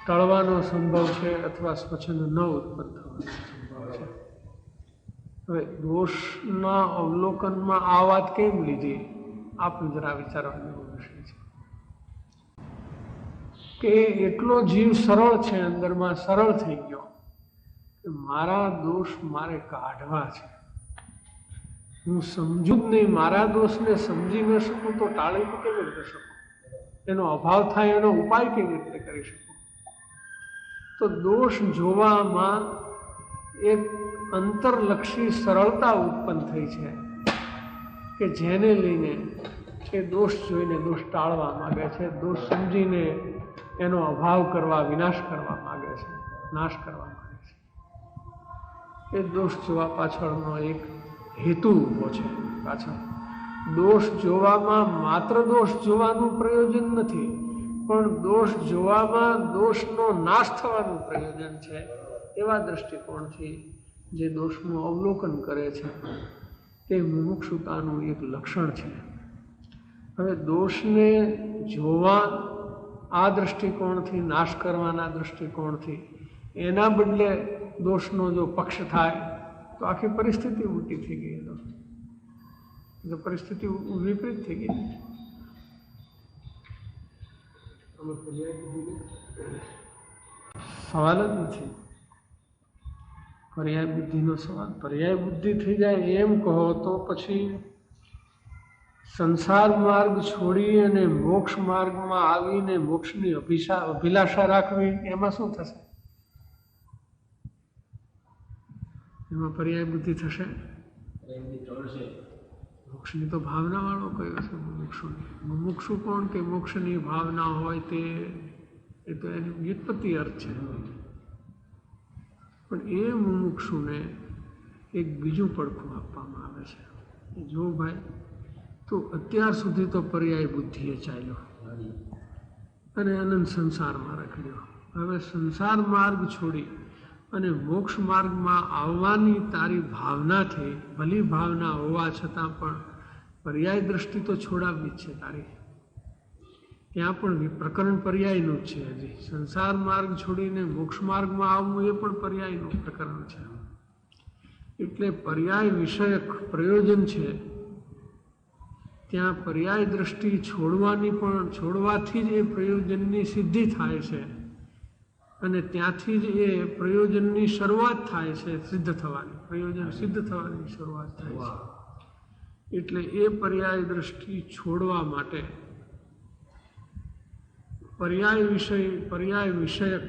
ટળવાનો સંભવ છે અથવા સ્વચ્છંદ ન ઉત્પન્ન થવાનો સંભવ છે. હવે દોષના અવલોકનમાં આ વાત કેમ લીધી? આપણે જરા વિચારવાનો વિષય છે કે એટલો જીવ સરળ છે, અંદરમાં સરળ થઈ ગયો કે મારા દોષ મારે કાઢવા છે. હું સમજુ જ નહીં, મારા દોષને સમજી ન શકું તો ટાળી કેવી રીતે શકું? એનો અભાવ થાય એનો ઉપાય કેવી રીતે કરી શકું? તો દોષ જોવામાં એક અંતરલક્ષી સરળતા ઉત્પન્ન થઈ છે કે જેને લઈને એ દોષ જોઈને દોષ ટાળવા માગે છે, દોષ સમજીને એનો અભાવ કરવા, વિનાશ કરવા માગે છે, નાશ કરવા માગે છે. એ દોષ જોવા પાછળનો એક હેતુ ઊભો છે. પાછળ દોષ જોવામાં માત્ર દોષ જોવાનું પ્રયોજન નથી, પણ દોષ જોવામાં દોષનો નાશ થવાનું પ્રયોજન છે. એવા દ્રષ્ટિકોણથી જે દોષનું અવલોકન કરે છે તે મુમુક્ષુતાનું એક લક્ષણ છે. હવે દોષને જોવા આ દ્રષ્ટિકોણથી, નાશ કરવાના દ્રષ્ટિકોણથી, એના બદલે દોષનો જો પક્ષ થાય તો આખી પરિસ્થિતિ ઉલટી થઈ ગઈ. તો પરિસ્થિતિ વિપરીત થઈ ગઈ. સવાલ જ નથી પર્યાય બુદ્ધિનો સવાલ. પર્યાય બુદ્ધિ થઈ જાય એમ કહો તો પછી સંસાર માર્ગ છોડી અને મોક્ષ માર્ગમાં આવીને મોક્ષની અભિલાષા રાખવી, એમાં શું થશે? એમાં પર્યાય બુદ્ધિ થશે? મોક્ષની તો ભાવના વાળો કયો છે મુમુક્ષુ? મુમુક્ષુ કોણ? કે મોક્ષની ભાવના હોય તે, એ તો એની વ્યુત્પત્તિ અર્થ છે. પણ એ મુમુક્ષુને એક બીજું પડખું આપવામાં આવે છે. જો ભાઈ, તો અત્યાર સુધી તો પર્યાય બુદ્ધિએ ચાલ્યો અને અનંત સંસારમાં રખડ્યો. હવે સંસાર માર્ગ છોડી અને મોક્ષ માર્ગમાં આવવાની તારી ભાવનાથી, ભલી ભાવના હોવા છતાં પણ પર્યાય દ્રષ્ટિ તો છોડાવવી જ છે તારી. ત્યાં પણ પ્રકરણ પર્યાયનું જ છે. હજી સંસાર માર્ગ છોડીને મોક્ષ માર્ગમાં આવવું એ પણ પર્યાયનું પ્રકરણ છે. એટલે પર્યાય વિષયક પ્રયોજન છે ત્યાં પર્યાય દ્રષ્ટિ છોડવાથી જ એ પ્રયોજનની સિદ્ધિ થાય છે, અને ત્યાંથી જ એ પ્રયોજનની શરૂઆત થાય છે. સિદ્ધ થવાની, પ્રયોજન સિદ્ધ થવાની શરૂઆત થાય છે. એટલે એ પર્યાય દ્રષ્ટિ છોડવા માટે પર્યાય વિષયક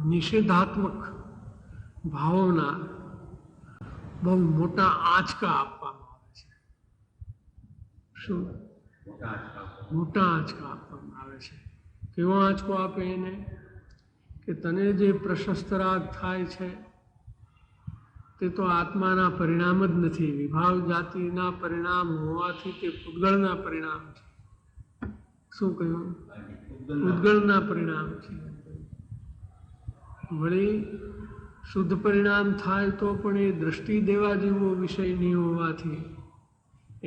નિષેધાત્મક ભાવોના બહુ મોટા આંચકા આપવામાં આવે છે. શું? મોટા આંચકા આપવામાં આવે છે. કેવો આંચકો આપે એને? કે તને જે પ્રશસ્ત રાગ થાય છે તે તો આત્માના પરિણામ જ નથી. વિભાવ જાતિના પરિણામ હોવાથી તે પૂતગળના પરિણામ છે. શું કહ્યું? પૂતગળના પરિણામ છે. વળી શુદ્ધ પરિણામ થાય તો પણ એ દ્રષ્ટિ દેવા જેવો વિષય નહીં હોવાથી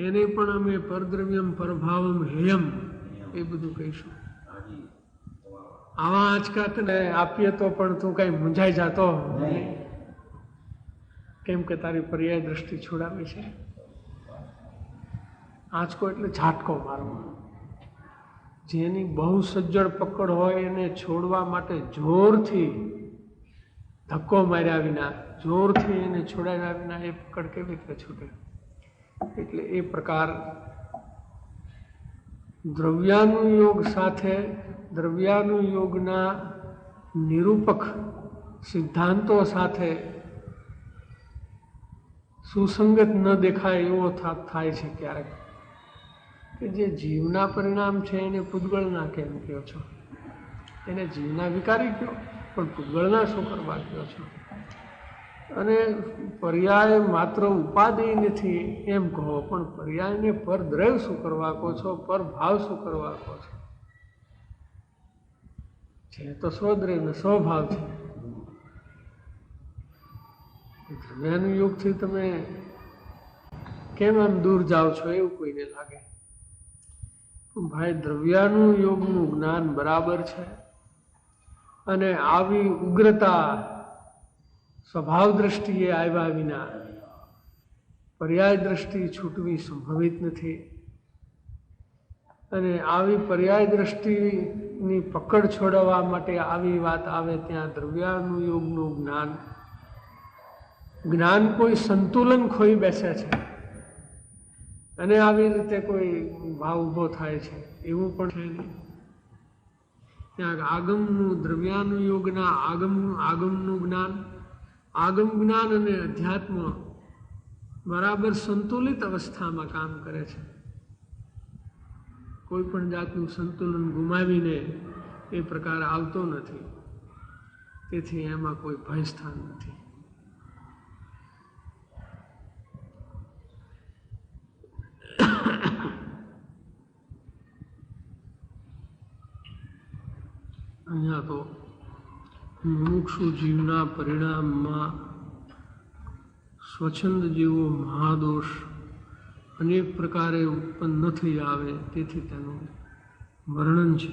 એને પણ અમે પરદ્રવ્યમ પરભાવમ હેયમ એ બધું કહીશું. આવા આંચકા તને આપીએ તો પણ તું કઈ મૂંઝાઈ જાતો, કેમ કે તારી પર્યાય દ્રષ્ટિ છોડાવી છે. આંચકો એટલે ઝાટકો મારવાનો. જેની બહુ સજ્જડ પકડ હોય એને છોડવા માટે જોરથી ધક્કો માર્યા વિના, જોરથી એને છોડાવ્યા વિના એ પકડ કેવી રીતે છૂટે? એટલે એ પ્રકાર દ્રવ્યાનુયોગ સાથે દ્રવ્યાનુયોગના નિરૂપક સિદ્ધાંતો સાથે સુસંગત ન દેખાય એવો થાય છે ક્યારેક, કે જે જીવના પરિણામ છે એને પૂતગળના કેમ કહો છો? એને જીવના વિકારી કહો, પણ પૂતગળના શું કરવા કહો છો? અને પર્યાય માત્ર ઉપાધિ નથી એમ કહો, પણ પર્યાયને પરદ્રવ્ય શું કરવા કહો છો? પર ભાવ શું કરવા કહો છો? છે તો સ્વદ્રવ્ય સ્વભાવ છે. દ્રવ્યાનુયોગથી તમે કેમ આમ દૂર જાઓ છો એવું કોઈને લાગે. ભાઈ, દ્રવ્યાનુયોગનું જ્ઞાન બરાબર છે, અને આવી ઉગ્રતા સ્વભાવ દ્રષ્ટિએ આવ્યા વિના પર્યાય દ્રષ્ટિ છૂટવી સંભવિત નથી. અને આવી પર્યાય દ્રષ્ટિની પકડ છોડાવવા માટે આવી વાત આવે ત્યાં દ્રવ્યાનુયોગનું જ્ઞાન કોઈ સંતુલન ખોઈ બેસે છે અને આવી રીતે કોઈ ભાવ ઊભો થાય છે એવું પણ છે નહીં. ત્યાં આગમનું દ્રવ્યાનુયોગના આગમનું જ્ઞાન, આગમ જ્ઞાન અને અધ્યાત્મ બરાબર સંતુલિત અવસ્થામાં કામ કરે છે. કોઈ પણ જાતનું સંતુલન ગુમાવીને એ પ્રકાર આવતો નથી. તેથી એમાં કોઈ ભયસ્થાન નથી. અહીંયા તો મુમુક્ષુ જીવના પરિણામમાં સ્વચ્છંદ જેવો મહાદોષ અનેક પ્રકારે ઉત્પન્ન ન થઈ આવે, તેથી તેનું વર્ણન છે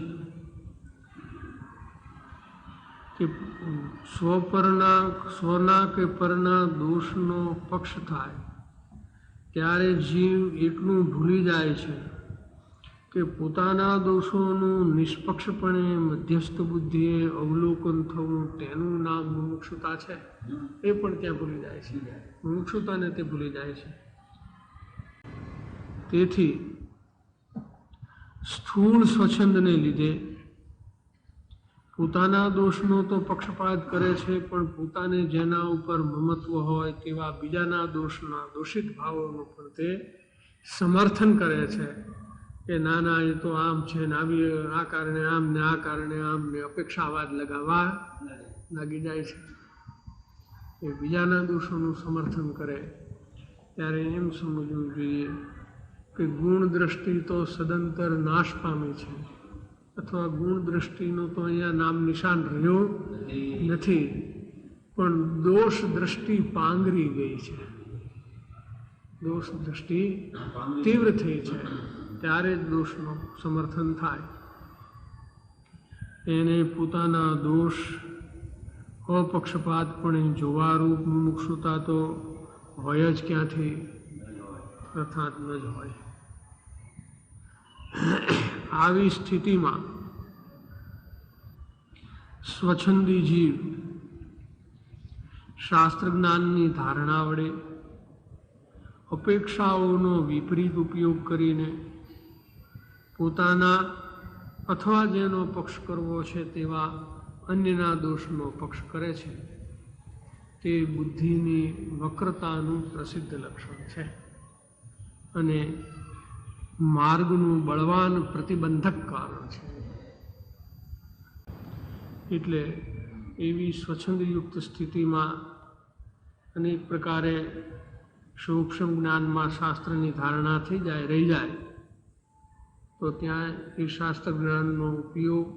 કે સ્વના કે પરના દોષનો પક્ષ થાય ત્યારે જીવ એટલું ભૂલી જાય છે કે પોતાના દોષોનું નિષ્પક્ષપણે મધ્યસ્થ બુદ્ધિએ અવલોકન થવું તેનું નામ મુમુક્ષુતા છે. એ પણ ત્યાં ભૂલી જાય છે. મુમુક્ષુતાને તે ભૂલી જાય છે. તેથી સ્થૂળ સ્વચ્છંદને લીધે પોતાના દોષનો તો પક્ષપાત કરે છે, પણ પોતાને જેના ઉપર મમત્વ હોય તેવા બીજાના દોષના દોષિત ભાવોનું પણ તે સમર્થન કરે છે કે ના ના એ તો આમ છે ને આવી આ કારણે આમ ને આ કારણે આમ ને અપેક્ષાવાદ લગાવવા લાગી જાય છે. એ બીજાના દોષોનું સમર્થન કરે ત્યારે એમ સમજવું જોઈએ કે ગુણ દ્રષ્ટિ તો સદંતર નાશ પામી છે, અથવા ગુણ દ્રષ્ટિનું તો અહીંયા નામ નિશાન રહ્યું નથી, પણ દોષ દ્રષ્ટિ પાંગરી ગઈ છે. દોષ દ્રષ્ટિ તીવ્ર થઈ છે ત્યારે જ દોષનું સમર્થન થાય. એને પોતાના દોષ અપક્ષપાતપણે જોવારૂપ મુમુક્ષુતા તો હોય જ ક્યાંથી, અર્થાત ન જ હોય. આવી સ્થિતિમાં સ્વચ્છંદી જીવ શાસ્ત્ર જ્ઞાનની ધારણા વડે અપેક્ષાઓનો વિપરીત ઉપયોગ કરીને પોતાના અથવા જેનો પક્ષ કરવો છે તેવા અન્યના દોષનો પક્ષ કરે છે. તે બુદ્ધિની વક્રતાનું પ્રસિદ્ધ લક્ષણ છે અને માર્ગનું બળવાન પ્રતિબંધક કારણ છે. એટલે એવી સ્વચ્છંદયુક્ત સ્થિતિમાં અનેક પ્રકારે સૂક્ષ્મ જ્ઞાનમાં શાસ્ત્રની ધારણા થઈ જાય, રહી જાય, તો ત્યાં એ શાસ્ત્ર જ્ઞાનનો ઉપયોગ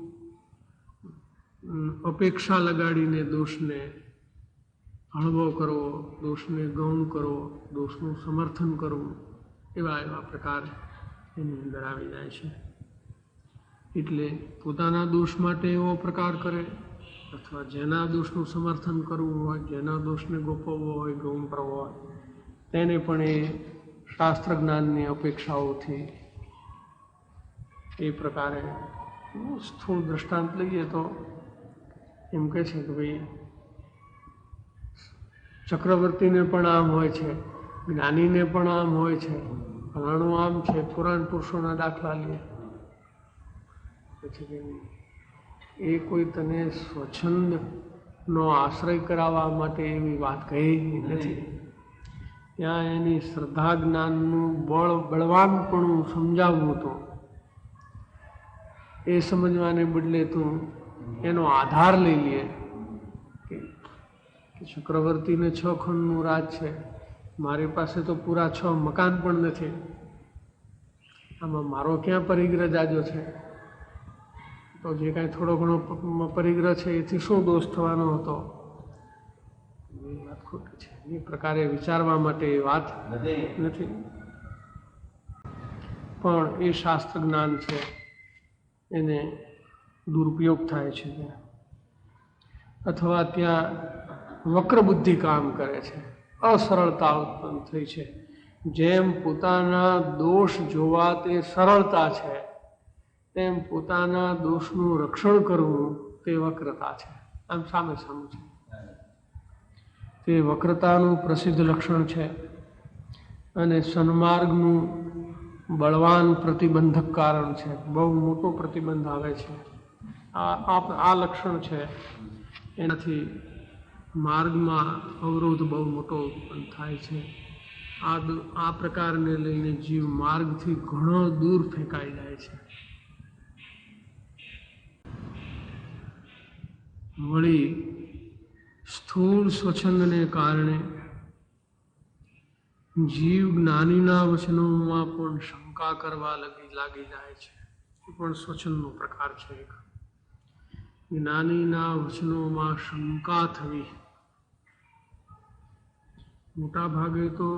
અપેક્ષા લગાડીને દોષને હળવો કરવો, દોષને ગૌણ કરવો, દોષનું સમર્થન કરવું, એવા પ્રકાર એની અંદર આવી જાય છે. એટલે પોતાના દોષ માટે એવો પ્રકાર કરે, અથવા જેના દોષનું સમર્થન કરવું હોય, જેના દોષને ગોપવવો હોય, ગૌણ કરવો હોય, તેને પણ એ શાસ્ત્ર જ્ઞાનની અપેક્ષાઓથી એ પ્રકારે સ્થૂળ દ્રષ્ટાંત લઈએ તો એમ કહે છે કે ભાઈ ચક્રવર્તીને પણ આમ હોય છે, જ્ઞાનીને પણ આમ હોય છે, ફલાણું આમ છે, પુરાણ પુરુષોના દાખલા લે. પછી એ કોઈ તને સ્વચ્છંદનો આશ્રય કરાવવા માટે એવી વાત કહી નથી. ત્યાં એની શ્રદ્ધા જ્ઞાનનું બળવાનપણું સમજાવવું તો એ સમજવાને બદલે તું એનો આધાર લઈ લે કે ચક્રવર્તીને 6 ખંડનું રાજ છે, મારી પાસે તો પૂરા 6 મકાન પણ નથી, આમાં મારો ક્યાં પરિગ્રહ જાજો છે? તો જે કાંઈ થોડો ઘણો પરિગ્રહ છે એથી શું દોષ થવાનો હતો? એ વાત ખોટી છે. એ પ્રકારે વિચારવા માટે એ વાત નથી. પણ એ શાસ્ત્ર જ્ઞાન છે એને દુરુપયોગ થાય છે, અથવા ત્યાં વક્ર બુદ્ધિ કામ કરે છે, અસરળતા ઉત્પન્ન થઈ છે. જેમ પોતાના દોષ જોવા તે સરળતા છે, તેમ પોતાના દોષનું રક્ષણ કરવું તે વક્રતા છે. આમ સામે સામે છે. તે વક્રતાનું પ્રસિદ્ધ લક્ષણ છે અને સન્માર્ગનું બળવાન પ્રતિબંધક કારણ છે. બહુ મોટો પ્રતિબંધ આવે છે. આ લક્ષણ છે, એનાથી માર્ગમાં અવરોધ બહુ મોટો ઉત્પન્ન થાય છે. આ પ્રકારને લઈને જીવ માર્ગથી ઘણો દૂર ફેંકાઈ જાય છે. વળી સ્થૂળ સ્વચ્છંદને કારણે જીવ જ્ઞાનીના વચનોમાં પણ શંકા કરવા લાગી જાય છે. એ પણ સ્વચ્છંદનો પ્રકાર છે. એક જ્ઞાનીના વચનોમાં શંકા થવી. મોટા ભાગે તો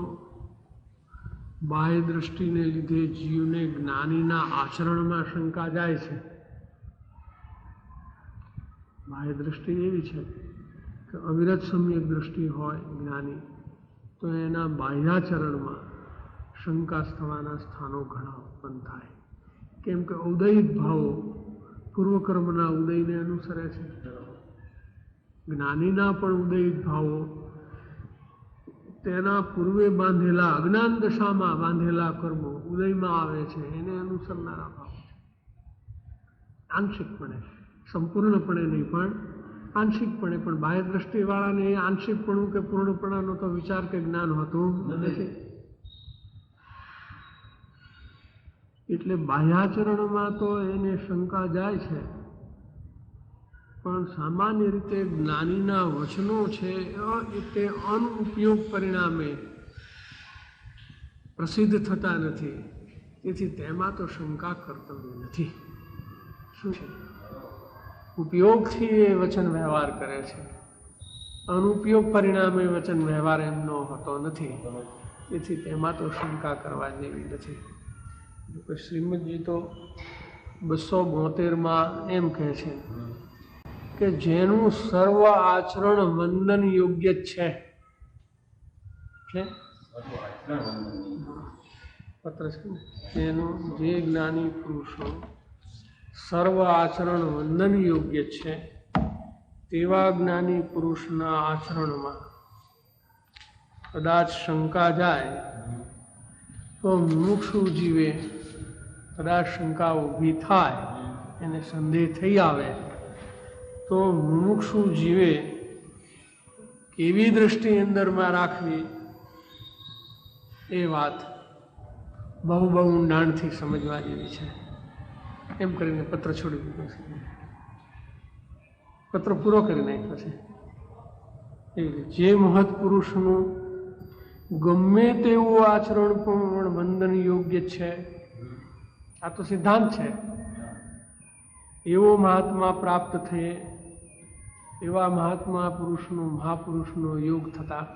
બાહ્ય દ્રષ્ટિને લીધે જીવને જ્ઞાનીના આચરણમાં શંકા જાય છે. બાહ્ય દ્રષ્ટિ એવી છે કે અવિરત સમ્યક દ્રષ્ટિ હોય જ્ઞાની, તો એના બાહ્યાચરણમાં શંકા થવાના સ્થાનો ઘણા ઉત્પન્ન થાય. કેમ કે ઉદયિત ભાવો પૂર્વકર્મના ઉદયને અનુસરે છે. જ્ઞાનીના પણ ઉદયિત ભાવો તેના પૂર્વે બાંધેલા અજ્ઞાન દશામાં બાંધેલા કર્મો ઉદયમાં આવે છે, એને અનુસરનારા ભાવ છે. આંશિકપણે, સંપૂર્ણપણે નહીં પણ આંશિકપણે. પણ બાહ્ય દ્રષ્ટિવાળાને એ આંશિકપણું કે પૂર્ણપણાનો તો વિચાર કે જ્ઞાન હોતું નથી. એટલે બાહ્યાચરણમાં તો એને શંકા જાય છે, પણ સામાન્ય રીતે જ્ઞાનીના વચનો છે તે અનુપયોગ પરિણામે પ્રસિદ્ધ થતા નથી. તેથી તેમાં તો શંકા કર્તવ્ય નથી. શું છે? ઉપયોગથી એ વચન વ્યવહાર કરે છે, અનુપયોગ પરિણામે વચન વ્યવહાર એમનો હોતો નથી. તેથી તેમાં તો શંકા કરવા જેવી નથી. શ્રીમદજી તો 272માં એમ કહે છે કે જેનું સર્વ આચરણ વંદન યોગ્ય છે. પત્ર છે ને, જેનું જે જ્ઞાની પુરુષો સર્વ આચરણ વંદન યોગ્ય છે તેવા જ્ઞાની પુરુષના આચરણમાં કદાચ શંકા જાય તો મુમુક્ષુ જીવે કદાચ શંકા ઊભી થાય, એને સંદેહ થઈ આવે તો મુમુક્ષુ જીવે કેવી દ્રષ્ટિ અંદરમાં રાખવી એ વાત બહુ ઊંડાણથી સમજવા જેવી છે. એમ કરીને પત્ર છોડી દીધો છે. પત્ર પૂરો કરી નાખ્યો છે. જે મહત્પુરુષનું ગમે તેવું આચરણ પણ વંદન યોગ્ય છે, આ તો સિદ્ધાંત છે. એવો મહાત્મા પ્રાપ્ત થયે, એવા મહાત્મા પુરુષનો મહાપુરુષનો યોગ થતા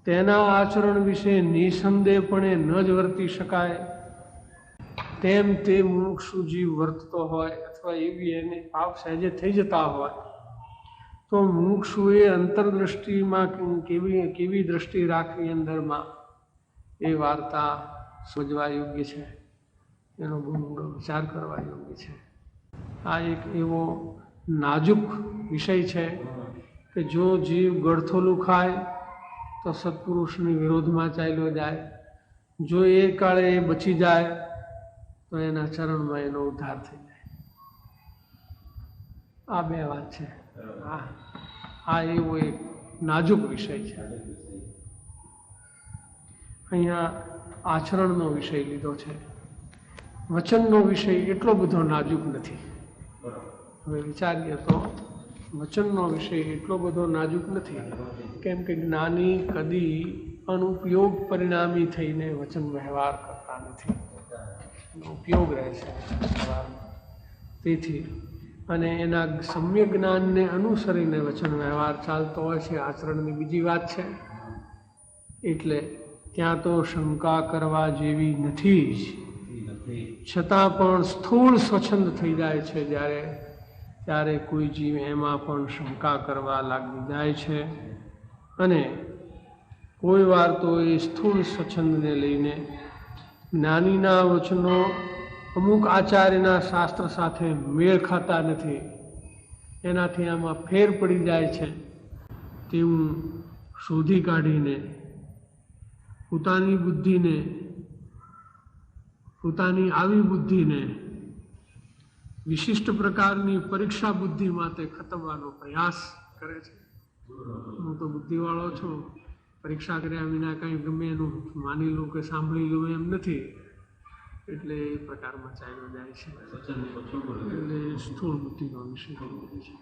તેના આચરણ વિશે નિસંદેહપણે ન જ વર્તી શકાય તેમ તે મુમુક્ષુ જીવ વર્તતો હોય અથવા એવી એને પાપ સહેજે થઈ જતા હોય તો મુમુક્ષુએ અંતરદ્રષ્ટિમાં કેવી દ્રષ્ટિ રાખવી અંદરમાં, એ વાર્તા સમજવા યોગ્ય છે, એનો બહુ ઊંડો વિચાર કરવા યોગ્ય છે. આ એક એવો નાજુક વિષય છે કે જો જીવ ગળથોલું ખાય તો સત્પુરુષની વિરોધમાં ચાલ્યો જાય, જો એ કાળે એ બચી જાય તો એના ચરણમાં એનો ઉદ્ધાર થઈ જાય. આ બે વાત છે. આ એવો એક નાજુક વિષય છે. અહીંયા આચરણનો વિષય લીધો છે, વચનનો વિષય એટલો બધો નાજુક નથી. હવે વિચારીએ તો વચનનો વિષય એટલો બધો નાજુક નથી, કેમ કે જ્ઞાની કદી અનુપયોગ પરિણામી થઈને વચન વ્યવહાર કરતા નથી, ઉપયોગ રહે છે વ્યવહારમાં. તેથી અને એના સમ્યક જ્ઞાનને અનુસરીને વચન વ્યવહાર ચાલતો હોય છે, આચરણની બીજી વાત છે. એટલે ત્યાં તો શંકા કરવા જેવી નથી જ, છતાં પણ સ્થૂળ સ્વચ્છંદ થઈ જાય છે ત્યારે કોઈ જીવ એમાં પણ શંકા કરવા લાગી જાય છે. અને કોઈ વાર તો એ સ્થૂળ સ્વચ્છંદને લઈને જ્ઞાનીના વચનો અમુક આચાર્યના શાસ્ત્ર સાથે મેળ ખાતા નથી, એનાથી આમાં ફેર પડી જાય છે તેવું શોધી કાઢીને પોતાની બુદ્ધિને, પોતાની આવી બુદ્ધિને વિશિષ્ટ પ્રકારની પરીક્ષા બુદ્ધિ માટે ખતમવાનો પ્રયાસ કરે છે. હું તો બુદ્ધિવાળો છું, પરીક્ષા કર્યા વિના કંઈ ગમે એનું માની લઉં કે સાંભળી લઉં એમ નથી, એટલે એ પ્રકારમાં ચાલ્યો જાય છે. એટલે સ્થૂળ બુદ્ધિનો વિષય છે.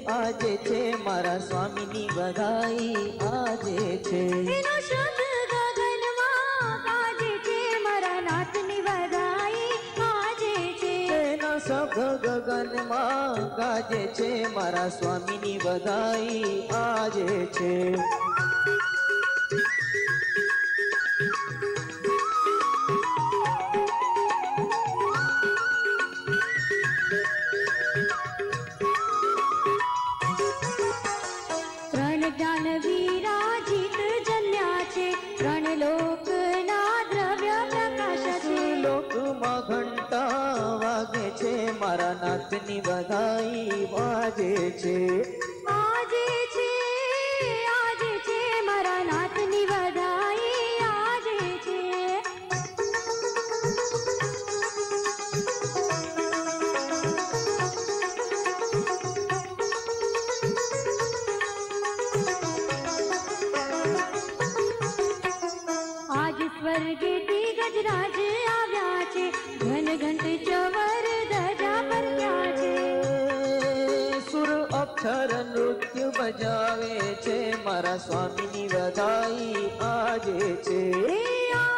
આજે છે મારા સ્વામીની બધાઈ આજે છે. એનો શબ્દ ગગનમાં ગાજે છે મારા નાથની બધાઈ આજે છે. એનો શબ્દ ગગનમાં ગાજે છે મારા સ્વામીની બધાઈ આજે છે. મારા નાથની બધાઈ વાજે છે. આજે છે મારા નાથની બધાઈ આજે છે. આજ સ્વર્ગેથી ગજરાજ આવ્યા છે, ઘન ઘંટ ચવર ધજા પર ક્યાં છે. સુર અક્ષર નૃત્ય બજાવે છે મારા સ્વામીની વધાઈ આજે છે. આ